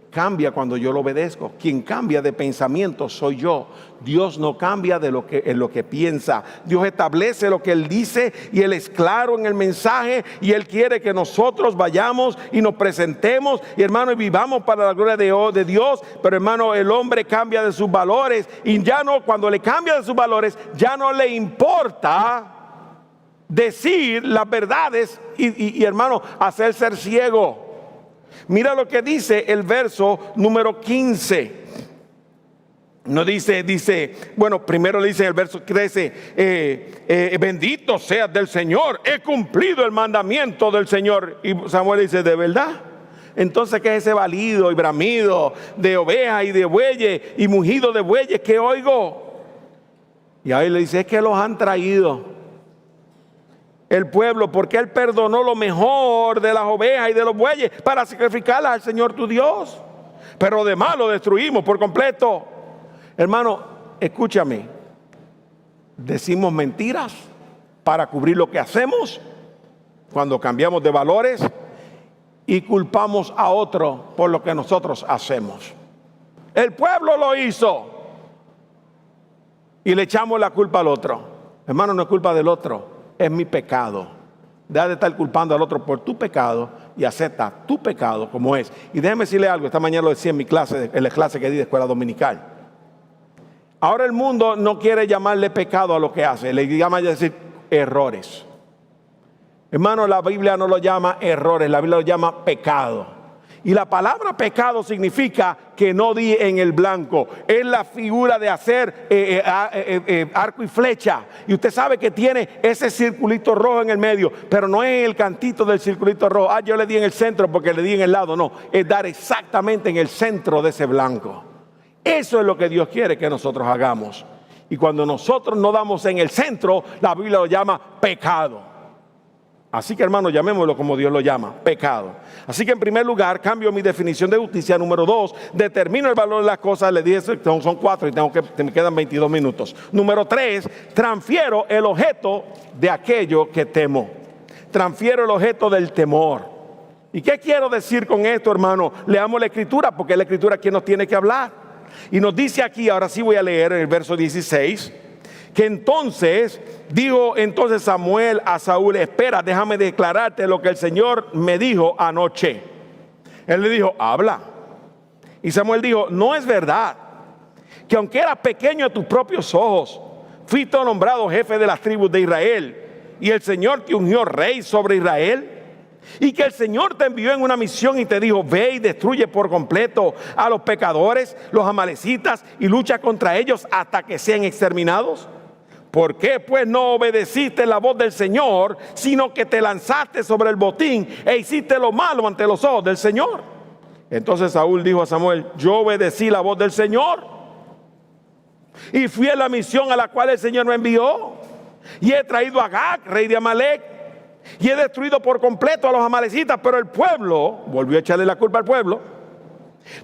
cambia cuando yo lo obedezco. Quien cambia de pensamiento soy yo. Dios no cambia en lo que piensa. Dios establece lo que Él dice y Él es claro en el mensaje, y Él quiere que nosotros vayamos y nos presentemos, y hermano, y vivamos para la gloria de Dios. Pero hermano, el hombre cambia de sus valores, y ya no, cuando le cambia de sus valores, ya no le importa decir las verdades y hermano, hacerse el ciego. Mira lo que dice el verso número 15. No dice, bueno, primero le dice en el verso 13, bendito seas del Señor, he cumplido el mandamiento del Señor. Y Samuel dice: ¿de verdad? Entonces, ¿qué es ese balido y bramido de ovejas y de bueyes y mugido de bueyes que oigo? Y ahí le dice: es que los han traído el pueblo, porque Él perdonó lo mejor de las ovejas y de los bueyes para sacrificarlas al Señor tu Dios, pero de demás lo destruimos por completo. Hermano, escúchame, decimos mentiras para cubrir lo que hacemos cuando cambiamos de valores, y culpamos a otro por lo que nosotros hacemos. El pueblo lo hizo y le echamos la culpa al otro. Hermano, no es culpa del otro, es mi pecado. Deja de estar culpando al otro por tu pecado y acepta tu pecado como es. Y déjeme decirle algo, esta mañana lo decía en mi clase, en la clase que di de escuela dominical. Ahora el mundo no quiere llamarle pecado a lo que hace, le llama a decir errores. Hermano, la Biblia no lo llama errores, la Biblia lo llama pecado. Y la palabra pecado significa que no di en el blanco. Es la figura de hacer arco y flecha. Y usted sabe que tiene ese circulito rojo en el medio, pero no es el cantito del circulito rojo. Ah, yo le di en el centro porque le di en el lado. No, es dar exactamente en el centro de ese blanco. Eso es lo que Dios quiere que nosotros hagamos. Y cuando nosotros no damos en el centro, la Biblia lo llama pecado. Así que, hermanos, llamémoslo como Dios lo llama, pecado. Así que, en primer lugar, cambio mi definición de justicia. Número 2, determino el valor de las cosas. Le dije, son 4 y me quedan 22 minutos. Número 3, transfiero el objeto de aquello que temo. Transfiero el objeto del temor. ¿Y qué quiero decir con esto, hermano? Leamos la Escritura, porque es la Escritura quien nos tiene que hablar. Y nos dice aquí, ahora sí voy a leer en el verso 16, que entonces dijo Samuel a Saúl: espera, déjame declararte lo que el Señor me dijo anoche. Él le dijo: habla. Y Samuel dijo: no es verdad que aunque eras pequeño a tus propios ojos, fuiste nombrado jefe de las tribus de Israel, y el Señor te ungió rey sobre Israel, y que el Señor te envió en una misión y te dijo: ve y destruye por completo a los pecadores, los amalecitas, y lucha contra ellos hasta que sean exterminados. ¿Por qué pues no obedeciste la voz del Señor, sino que te lanzaste sobre el botín e hiciste lo malo ante los ojos del Señor? Entonces Saúl dijo a Samuel: yo obedecí la voz del Señor y fui a la misión a la cual el Señor me envió, y he traído a Agag, rey de Amalec, y he destruido por completo a los amalecitas. Pero el pueblo, volvió a echarle la culpa al pueblo,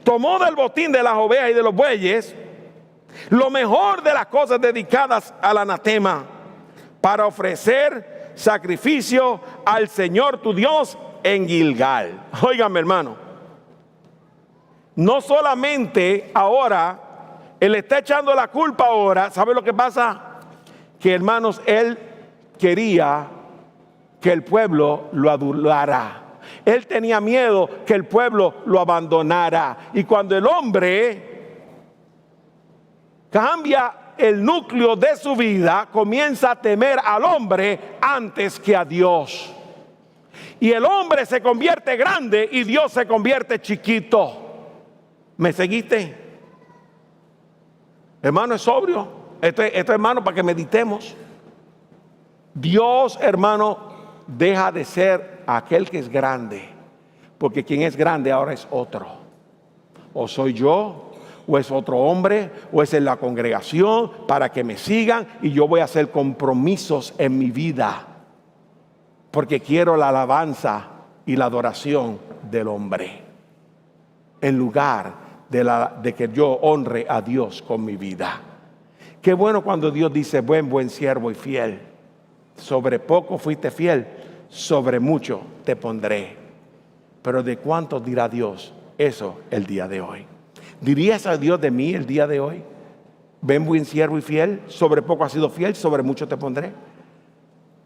tomó del botín de las ovejas y de los bueyes lo mejor de las cosas dedicadas al anatema, para ofrecer sacrificio al Señor tu Dios en Gilgal. Óigame, hermano, no solamente ahora él está echando la culpa ahora. ¿Sabe lo que pasa? Que, hermanos, él quería que el pueblo lo adulara. Él tenía miedo que el pueblo lo abandonara. Y cuando el hombre cambia el núcleo de su vida, comienza a temer al hombre antes que a Dios. Y el hombre se convierte grande y Dios se convierte chiquito. ¿Me seguiste? Hermano, es sobrio. Esto, hermano, para que meditemos. Dios, hermano, deja de ser aquel que es grande, porque quien es grande ahora es otro. O soy yo, o es otro hombre, o es en la congregación, para que me sigan, y yo voy a hacer compromisos en mi vida, porque quiero la alabanza y la adoración del hombre, en lugar de que yo honre a Dios con mi vida. Qué bueno cuando Dios dice: buen siervo y fiel, sobre poco fuiste fiel, sobre mucho te pondré. Pero ¿de cuánto dirá Dios eso el día de hoy? ¿Dirías a Dios de mí el día de hoy: ven, buen siervo y fiel, sobre poco has sido fiel, sobre mucho te pondré?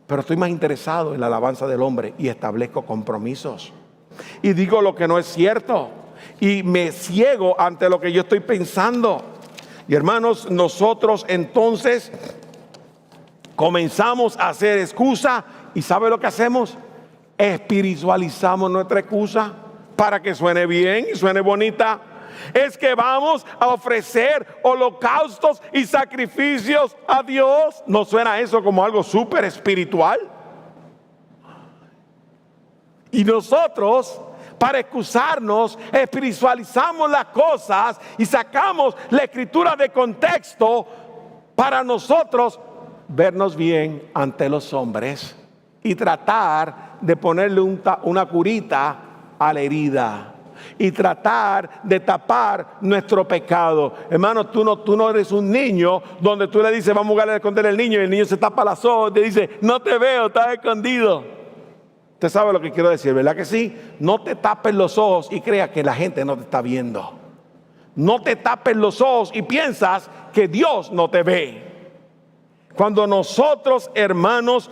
Pero estoy más interesado en la alabanza del hombre y establezco compromisos. Y digo lo que no es cierto. Y me ciego ante lo que yo estoy pensando. Y, hermanos, nosotros entonces comenzamos a hacer excusa. ¿Y sabe lo que hacemos? Espiritualizamos nuestra excusa para que suene bien y suene bonita. Es que vamos a ofrecer holocaustos y sacrificios a Dios. ¿No suena eso como algo súper espiritual? Y nosotros, para excusarnos, espiritualizamos las cosas y sacamos la escritura de contexto para nosotros vernos bien ante los hombres y tratar de ponerle una curita a la herida y tratar de tapar nuestro pecado. Hermano, tú no eres un niño donde tú le dices: vamos a jugar a esconder al niño, y el niño se tapa los ojos y te dice: no te veo, estás escondido. Usted sabe lo que quiero decir, ¿verdad que sí? No te tapes los ojos y creas que la gente no te está viendo. No te tapes los ojos y piensas que Dios no te ve. Cuando nosotros, hermanos,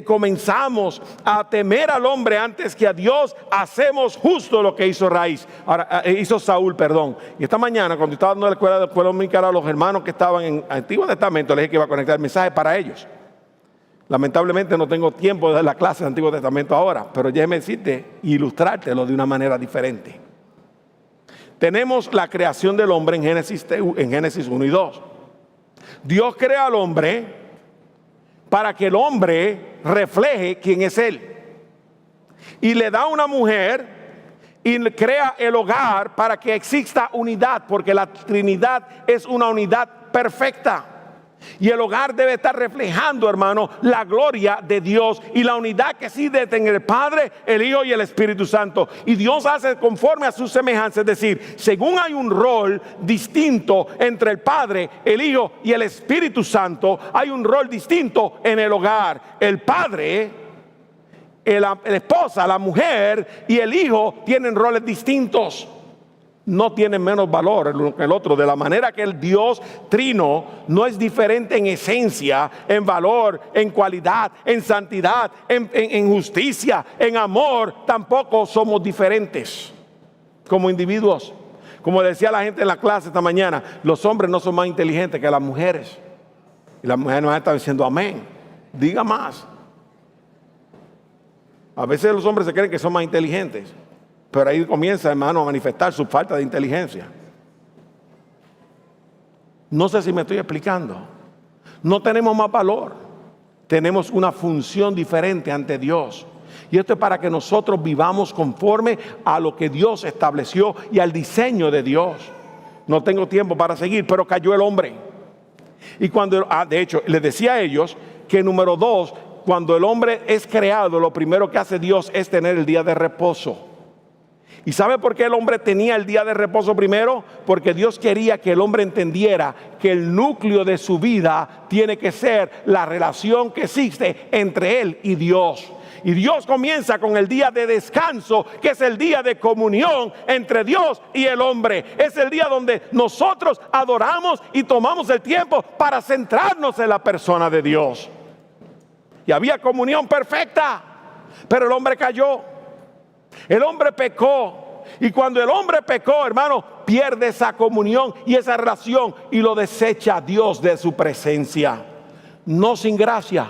comenzamos a temer al hombre antes que a Dios, hacemos justo lo que hizo hizo Saúl. Y esta mañana, cuando estaba dando la escuela dominical a los hermanos que estaban en Antiguo Testamento, les dije que iba a conectar el mensaje para ellos. Lamentablemente no tengo tiempo de dar la clase del Antiguo Testamento ahora, pero déjeme decirte y ilustrártelo de una manera diferente. Tenemos la creación del hombre en Génesis 1 y 2. Dios crea al hombre para que el hombre refleje quién es Él. Y le da una mujer y crea el hogar para que exista unidad, porque la Trinidad es una unidad perfecta. Y el hogar debe estar reflejando, hermano, la gloria de Dios y la unidad que sí debe tener el Padre, el Hijo y el Espíritu Santo. Y Dios hace conforme a su semejanza, es decir, según hay un rol distinto entre el Padre, el Hijo y el Espíritu Santo, hay un rol distinto en el hogar. El Padre, la esposa, la mujer y el Hijo tienen roles distintos. No tienen menos valor el uno que el otro, de la manera que el Dios trino no es diferente en esencia, en valor, en cualidad, en santidad, en justicia, en amor. Tampoco somos diferentes como individuos. Como decía la gente en la clase esta mañana, los hombres no son más inteligentes que las mujeres. Y las mujeres nos están diciendo amén, diga más. A veces los hombres se creen que son más inteligentes, pero ahí comienza, hermano, a manifestar su falta de inteligencia. No sé si me estoy explicando. No tenemos más valor. Tenemos una función diferente ante Dios. Y esto es para que nosotros vivamos conforme a lo que Dios estableció y al diseño de Dios. No tengo tiempo para seguir, pero cayó el hombre. Y cuando, de hecho, les decía a ellos que número 2, cuando el hombre es creado, lo primero que hace Dios es tener el día de reposo. ¿Y sabe por qué el hombre tenía el día de reposo primero? Porque Dios quería que el hombre entendiera que el núcleo de su vida tiene que ser la relación que existe entre él y Dios. Y Dios comienza con el día de descanso, que es el día de comunión entre Dios y el hombre. Es el día donde nosotros adoramos y tomamos el tiempo para centrarnos en la persona de Dios. Y había comunión perfecta, pero el hombre cayó. El hombre pecó, y cuando el hombre pecó, hermano, pierde esa comunión y esa relación y lo desecha a Dios de su presencia. No sin gracia,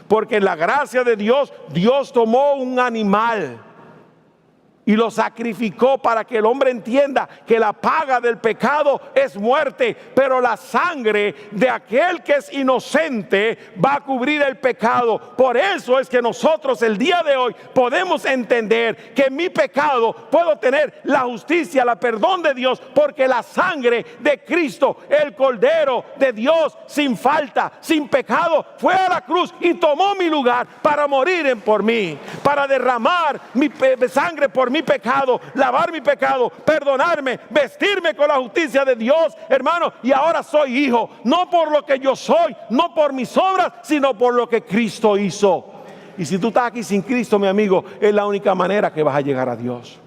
porque en la gracia de Dios, Dios tomó un animal y lo sacrificó para que el hombre entienda que la paga del pecado es muerte, pero la sangre de aquel que es inocente va a cubrir el pecado. Por eso es que nosotros el día de hoy podemos entender que en mi pecado puedo tener la justicia, la perdón de Dios, porque la sangre de Cristo, el Cordero de Dios, sin falta, sin pecado, fue a la cruz y tomó mi lugar para morir por mí, para derramar mi sangre por mi pecado, lavar mi pecado, perdonarme, vestirme con la justicia de Dios, hermano, y ahora soy hijo, no por lo que yo soy, no por mis obras, sino por lo que Cristo hizo. Y si tú estás aquí sin Cristo, mi amigo, es la única manera que vas a llegar a Dios.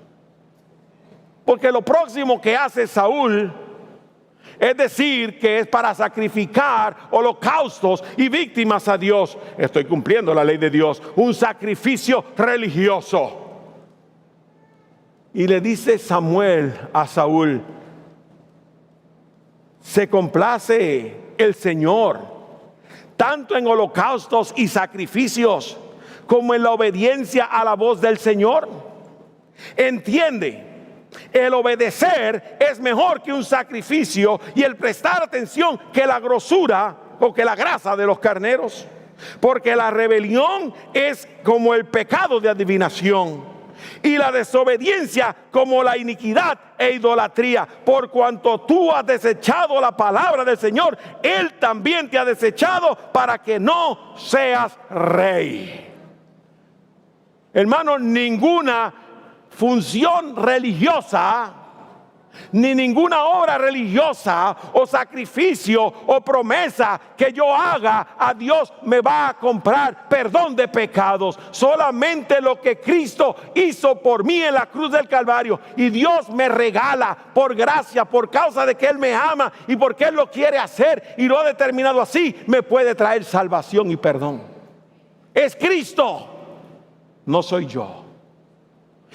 Porque lo próximo que hace Saúl es decir que es para sacrificar holocaustos y víctimas a Dios. Estoy cumpliendo la ley de Dios, un sacrificio religioso. Y le dice Samuel a Saúl: se complace el Señor tanto en holocaustos y sacrificios como en la obediencia a la voz del Señor. Entiende, el obedecer es mejor que un sacrificio y el prestar atención que la grosura o que la grasa de los carneros, porque la rebelión es como el pecado de adivinación y la desobediencia como la iniquidad e idolatría. Por cuanto tú has desechado la palabra del Señor, Él también te ha desechado para que no seas rey. Hermano, ninguna función religiosa, ni ninguna obra religiosa o sacrificio o promesa que yo haga a Dios me va a comprar perdón de pecados. Solamente lo que Cristo hizo por mí en la cruz del Calvario, y Dios me regala por gracia, por causa de que Él me ama y porque Él lo quiere hacer y lo ha determinado así, me puede traer salvación y perdón. Es Cristo, no soy yo.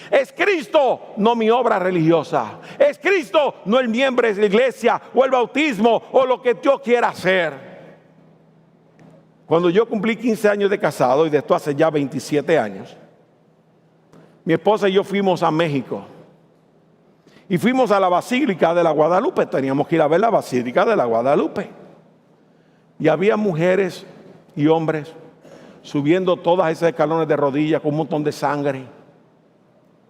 Es Cristo, no mi obra religiosa. Es Cristo, no el miembro de la iglesia o el bautismo o lo que yo quiera hacer. Cuando yo cumplí 15 años de casado, y de esto hace ya 27 años, mi esposa y yo fuimos a México. Y fuimos a la Basílica de la Guadalupe. Teníamos que ir a ver la Basílica de la Guadalupe. Y había mujeres y hombres subiendo todas esas escalones de rodillas con un montón de sangre.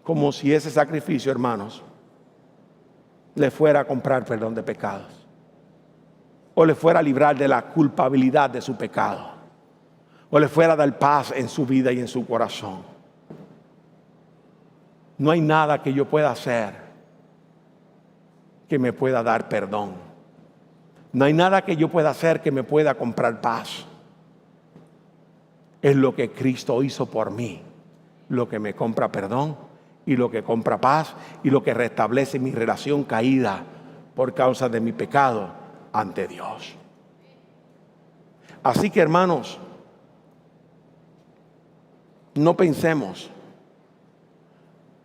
Como si ese sacrificio, hermanos, le fuera a comprar perdón de pecados. O le fuera a librar de la culpabilidad de su pecado. O le fuera a dar paz en su vida y en su corazón. No hay nada que yo pueda hacer que me pueda dar perdón. No hay nada que yo pueda hacer que me pueda comprar paz. Es lo que Cristo hizo por mí, lo que me compra perdón y lo que compra paz y lo que restablece mi relación caída por causa de mi pecado ante Dios. Así que, hermanos, no pensemos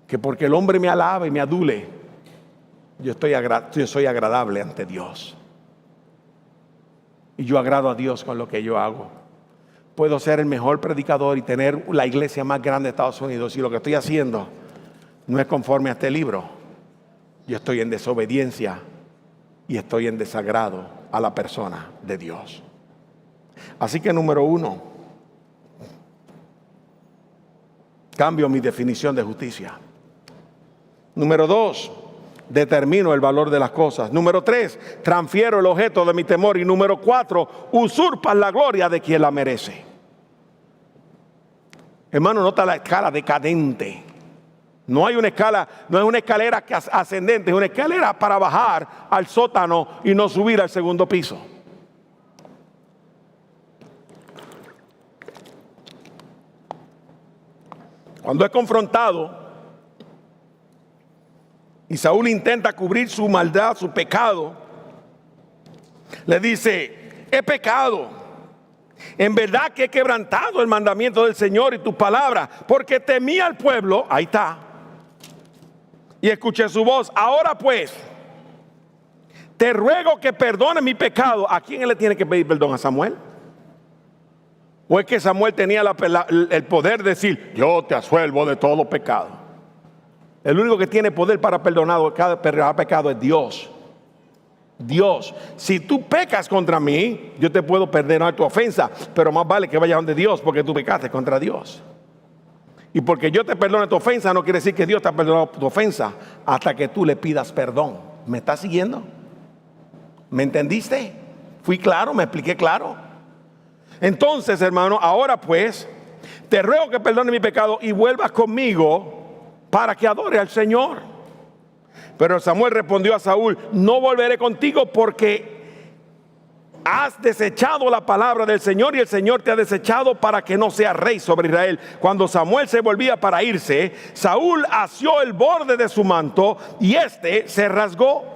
que porque el hombre me alabe y me adule, yo soy agradable ante Dios. Y yo agrado a Dios con lo que yo hago. Puedo ser el mejor predicador y tener la iglesia más grande de Estados Unidos. Y lo que estoy haciendo no es conforme a este libro. Yo estoy en desobediencia y estoy en desagrado a la persona de Dios. Así que, número 1, cambio mi definición de justicia. Número 2, determino el valor de las cosas. Número 3, transfiero el objeto de mi temor. Y número 4, usurpas la gloria de quien la merece. Hermano, nota la escala decadente. No hay una escala, no es una escalera ascendente, es una escalera para bajar al sótano y no subir al segundo piso. Cuando es confrontado y Saúl intenta cubrir su maldad, su pecado, le dice: he pecado, en verdad que he quebrantado el mandamiento del Señor y tus palabras, porque temí al pueblo, ahí está, y escuché su voz. Ahora pues, te ruego que perdone mi pecado. ¿A quién él le tiene que pedir perdón? ¿A Samuel? ¿O es que Samuel tenía el poder de decir: yo te absuelvo de todo pecado? El único que tiene poder para perdonar cada pecado es Dios. Dios. Si tú pecas contra mí, yo te puedo perdonar tu ofensa, pero más vale que vayas donde Dios, porque tú pecaste contra Dios. Y porque yo te perdone tu ofensa no quiere decir que Dios te ha perdonado tu ofensa hasta que tú le pidas perdón. ¿Me estás siguiendo? ¿Me entendiste? ¿Fui claro? ¿Me expliqué claro? Entonces, hermano, ahora pues, te ruego que perdone mi pecado y vuelvas conmigo para que adore al Señor. Pero Samuel respondió a Saúl: no volveré contigo porque has desechado la palabra del Señor y el Señor te ha desechado para que no seas rey sobre Israel. Cuando Samuel se volvía para irse, Saúl asió el borde de su manto y éste se rasgó.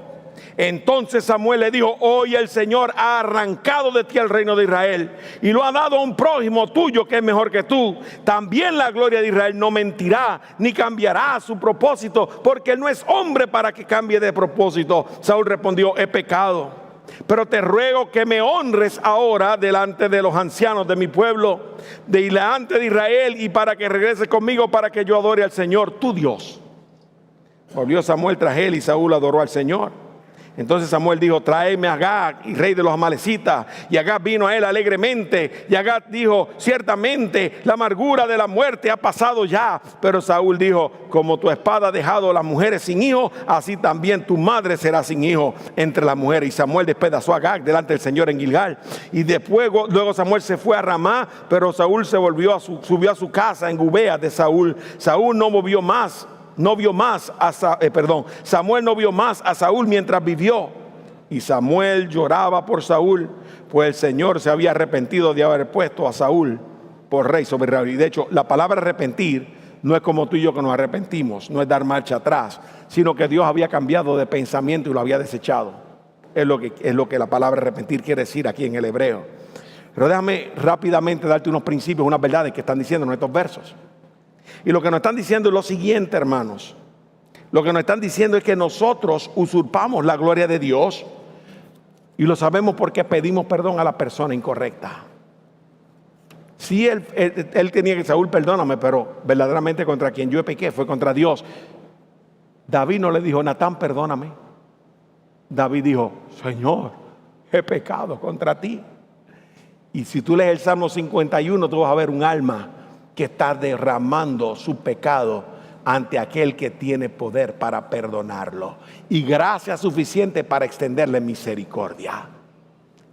Entonces Samuel le dijo: hoy el Señor ha arrancado de ti el reino de Israel y lo ha dado a un prójimo tuyo que es mejor que tú. También la gloria de Israel no mentirá ni cambiará su propósito, porque él no es hombre para que cambie de propósito. Saúl respondió: he pecado, pero te ruego que me honres ahora delante de los ancianos de mi pueblo, delante de Israel, y para que regreses conmigo para que yo adore al Señor tu Dios. Volvió Samuel tras él y Saúl adoró al Señor. Entonces Samuel dijo: tráeme a Agag, rey de los amalecitas. Y Agag vino a él alegremente. Y Agag dijo: ciertamente la amargura de la muerte ha pasado ya. Pero Saúl dijo: como tu espada ha dejado a las mujeres sin hijo, así también tu madre será sin hijo entre las mujeres. Y Samuel despedazó a Agag delante del Señor en Gilgal. Y luego Samuel se fue a Ramá, pero Saúl subió a su casa en Gubea de Saúl. Samuel no vio más a Saúl mientras vivió. Y Samuel lloraba por Saúl, pues el Señor se había arrepentido de haber puesto a Saúl por rey sobre Israel. Y de hecho, la palabra arrepentir no es como tú y yo que nos arrepentimos, no es dar marcha atrás, sino que Dios había cambiado de pensamiento y lo había desechado. Es lo que la palabra arrepentir quiere decir aquí en el hebreo. Pero déjame rápidamente darte unos principios, unas verdades que están diciendo en estos versos. Y lo que nos están diciendo es lo siguiente, hermanos. Lo que nos están diciendo es que nosotros usurpamos la gloria de Dios y lo sabemos porque pedimos perdón a la persona incorrecta. Sí, él tenía que, Saúl, perdóname, pero verdaderamente contra quien yo pequé fue contra Dios. David no le dijo, Natán, perdóname. David dijo, Señor, he pecado contra ti. Y si tú lees el Salmo 51, tú vas a ver un alma que está derramando su pecado ante aquel que tiene poder para perdonarlo y gracia suficiente para extenderle misericordia.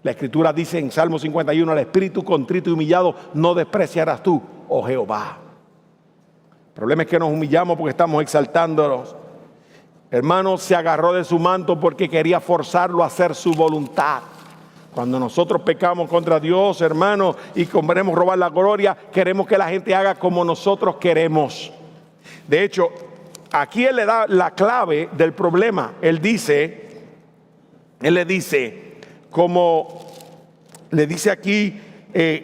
La Escritura dice en Salmo 51, al espíritu contrito y humillado no despreciarás tú, oh Jehová. El problema es que nos humillamos porque estamos exaltándonos. Hermano, se agarró de su manto porque quería forzarlo a hacer su voluntad. Cuando nosotros pecamos contra Dios, hermano, y queremos robar la gloria, queremos que la gente haga como nosotros queremos. De hecho, aquí él le da la clave del problema. Él le dice, como le dice aquí,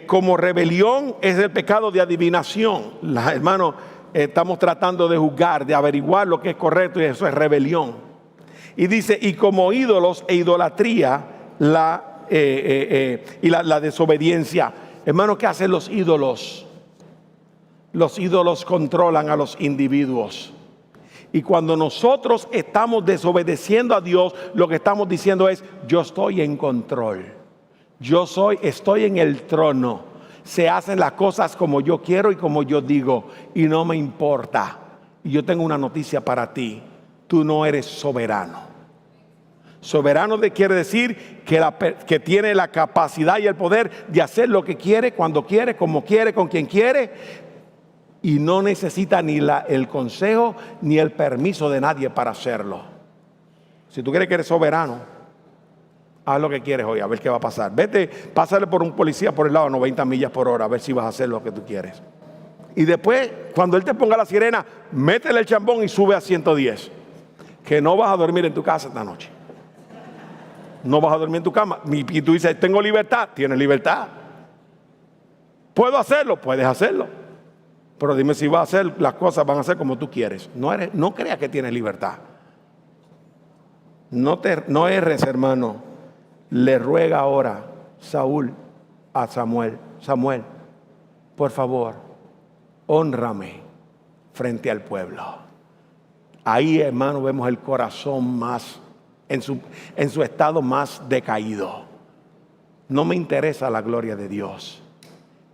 como rebelión es el pecado de adivinación. Hermano, estamos tratando de juzgar, de averiguar lo que es correcto, y eso es rebelión. Y dice, y como ídolos e idolatría, la desobediencia. Hermano, ¿qué hacen los ídolos? Los ídolos controlan a los individuos. Y cuando nosotros estamos desobedeciendo a Dios, lo que estamos diciendo es, yo estoy en control. Estoy en el trono. Se hacen las cosas como yo quiero y como yo digo, y no me importa. Y yo tengo una noticia para ti. Tú no eres soberano. Soberano quiere decir que tiene la capacidad y el poder de hacer lo que quiere, cuando quiere, como quiere, con quien quiere. Y no necesita ni el consejo ni el permiso de nadie para hacerlo. Si tú crees que eres soberano, haz lo que quieres hoy, a ver qué va a pasar. Vete, pásale por un policía por el lado a 90 millas por hora, a ver si vas a hacer lo que tú quieres. Y después, cuando él te ponga la sirena, métele el chambón y sube a 110. Que no vas a dormir en tu casa esta noche. No vas a dormir en tu cama. Y tú dices, tengo libertad. Tienes libertad. ¿Puedo hacerlo? Puedes hacerlo. Pero dime si vas a hacer, las cosas van a ser como tú quieres. No creas que tienes libertad. No erres, hermano. Le ruega ahora Saúl a Samuel. Samuel, por favor, hónrame frente al pueblo. Ahí, hermano, vemos el corazón más en su estado más decaído. No me interesa la gloria de Dios.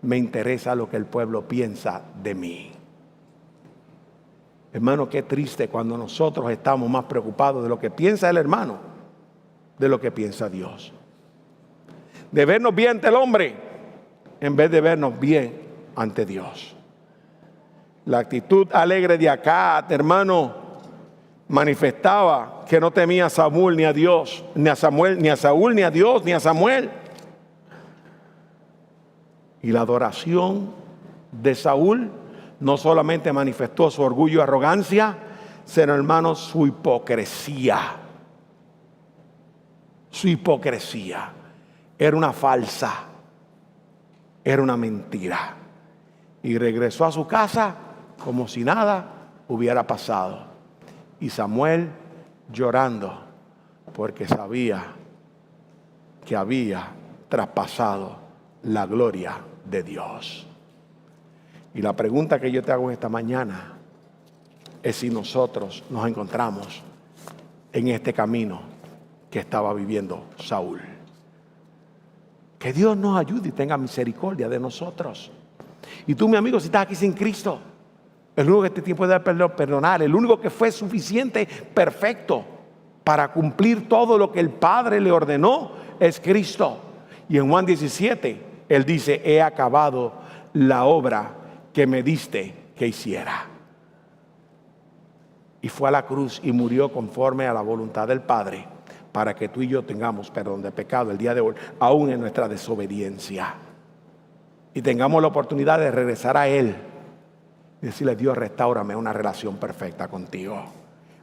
Me interesa lo que el pueblo piensa de mí. Hermano, qué triste cuando nosotros estamos más preocupados de lo que piensa el hermano, de lo que piensa Dios. De vernos bien ante el hombre, en vez de vernos bien ante Dios. La actitud alegre de acá, hermano, manifestaba que no temía a Saúl ni a Dios, ni a Samuel, ni a Saúl, ni a Dios, ni a Samuel. Y la adoración de Saúl no solamente manifestó su orgullo y arrogancia, sino, hermanos, su hipocresía. Su hipocresía era una falsa, era una mentira. Y regresó a su casa como si nada hubiera pasado. Y Samuel llorando porque sabía que había traspasado la gloria de Dios. Y la pregunta que yo te hago esta mañana es si nosotros nos encontramos en este camino que estaba viviendo Saúl. Que Dios nos ayude y tenga misericordia de nosotros. Y tú, mi amigo, si estás aquí sin Cristo, el único que te puede perdonar, el único que fue suficiente, perfecto, para cumplir todo lo que el Padre le ordenó, es Cristo. Y en Juan 17, Él dice, he acabado la obra que me diste que hiciera. Y fue a la cruz y murió conforme a la voluntad del Padre, para que tú y yo tengamos perdón de pecado el día de hoy, aún en nuestra desobediencia. Y tengamos la oportunidad de regresar a Él y decirle, Dios, restáurame una relación perfecta contigo.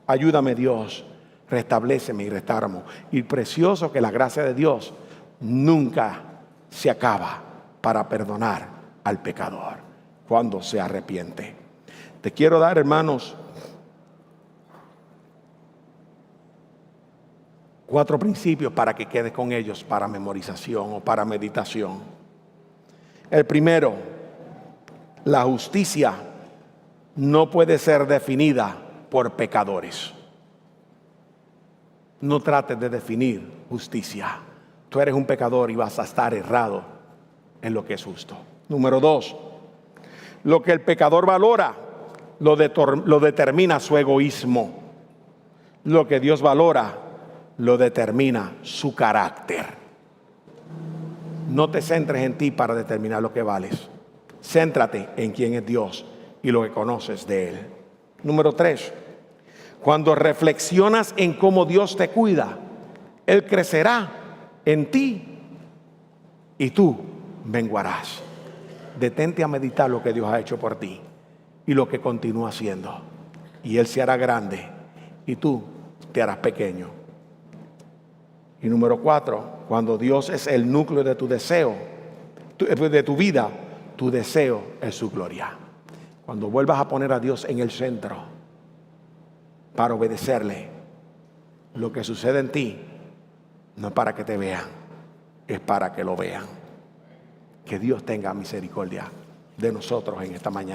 Ayúdame, Dios, restabléceme y restaurame. Y precioso que la gracia de Dios nunca se acaba para perdonar al pecador cuando se arrepiente. Te quiero dar, hermanos, 4 principios para que quedes con ellos para memorización o para meditación. El primero, La justicia no puede ser definida por pecadores. No trates de definir justicia. Tú eres un pecador y vas a estar errado en lo que es justo. Número 2, lo que el pecador valora lo determina su egoísmo. Lo que Dios valora lo determina su carácter. No te centres en ti para determinar lo que vales. Céntrate en quién es Dios y lo que conoces de Él. Número 3, cuando reflexionas en cómo Dios te cuida, Él crecerá en ti y tú menguarás. Detente a meditar lo que Dios ha hecho por ti y lo que continúa haciendo. Y Él se hará grande y tú te harás pequeño. Y número 4, cuando Dios es el núcleo de tu deseo, de tu vida, tu deseo es su gloria. Cuando vuelvas a poner a Dios en el centro para obedecerle, lo que sucede en ti no es para que te vean, es para que lo vean. Que Dios tenga misericordia de nosotros en esta mañana.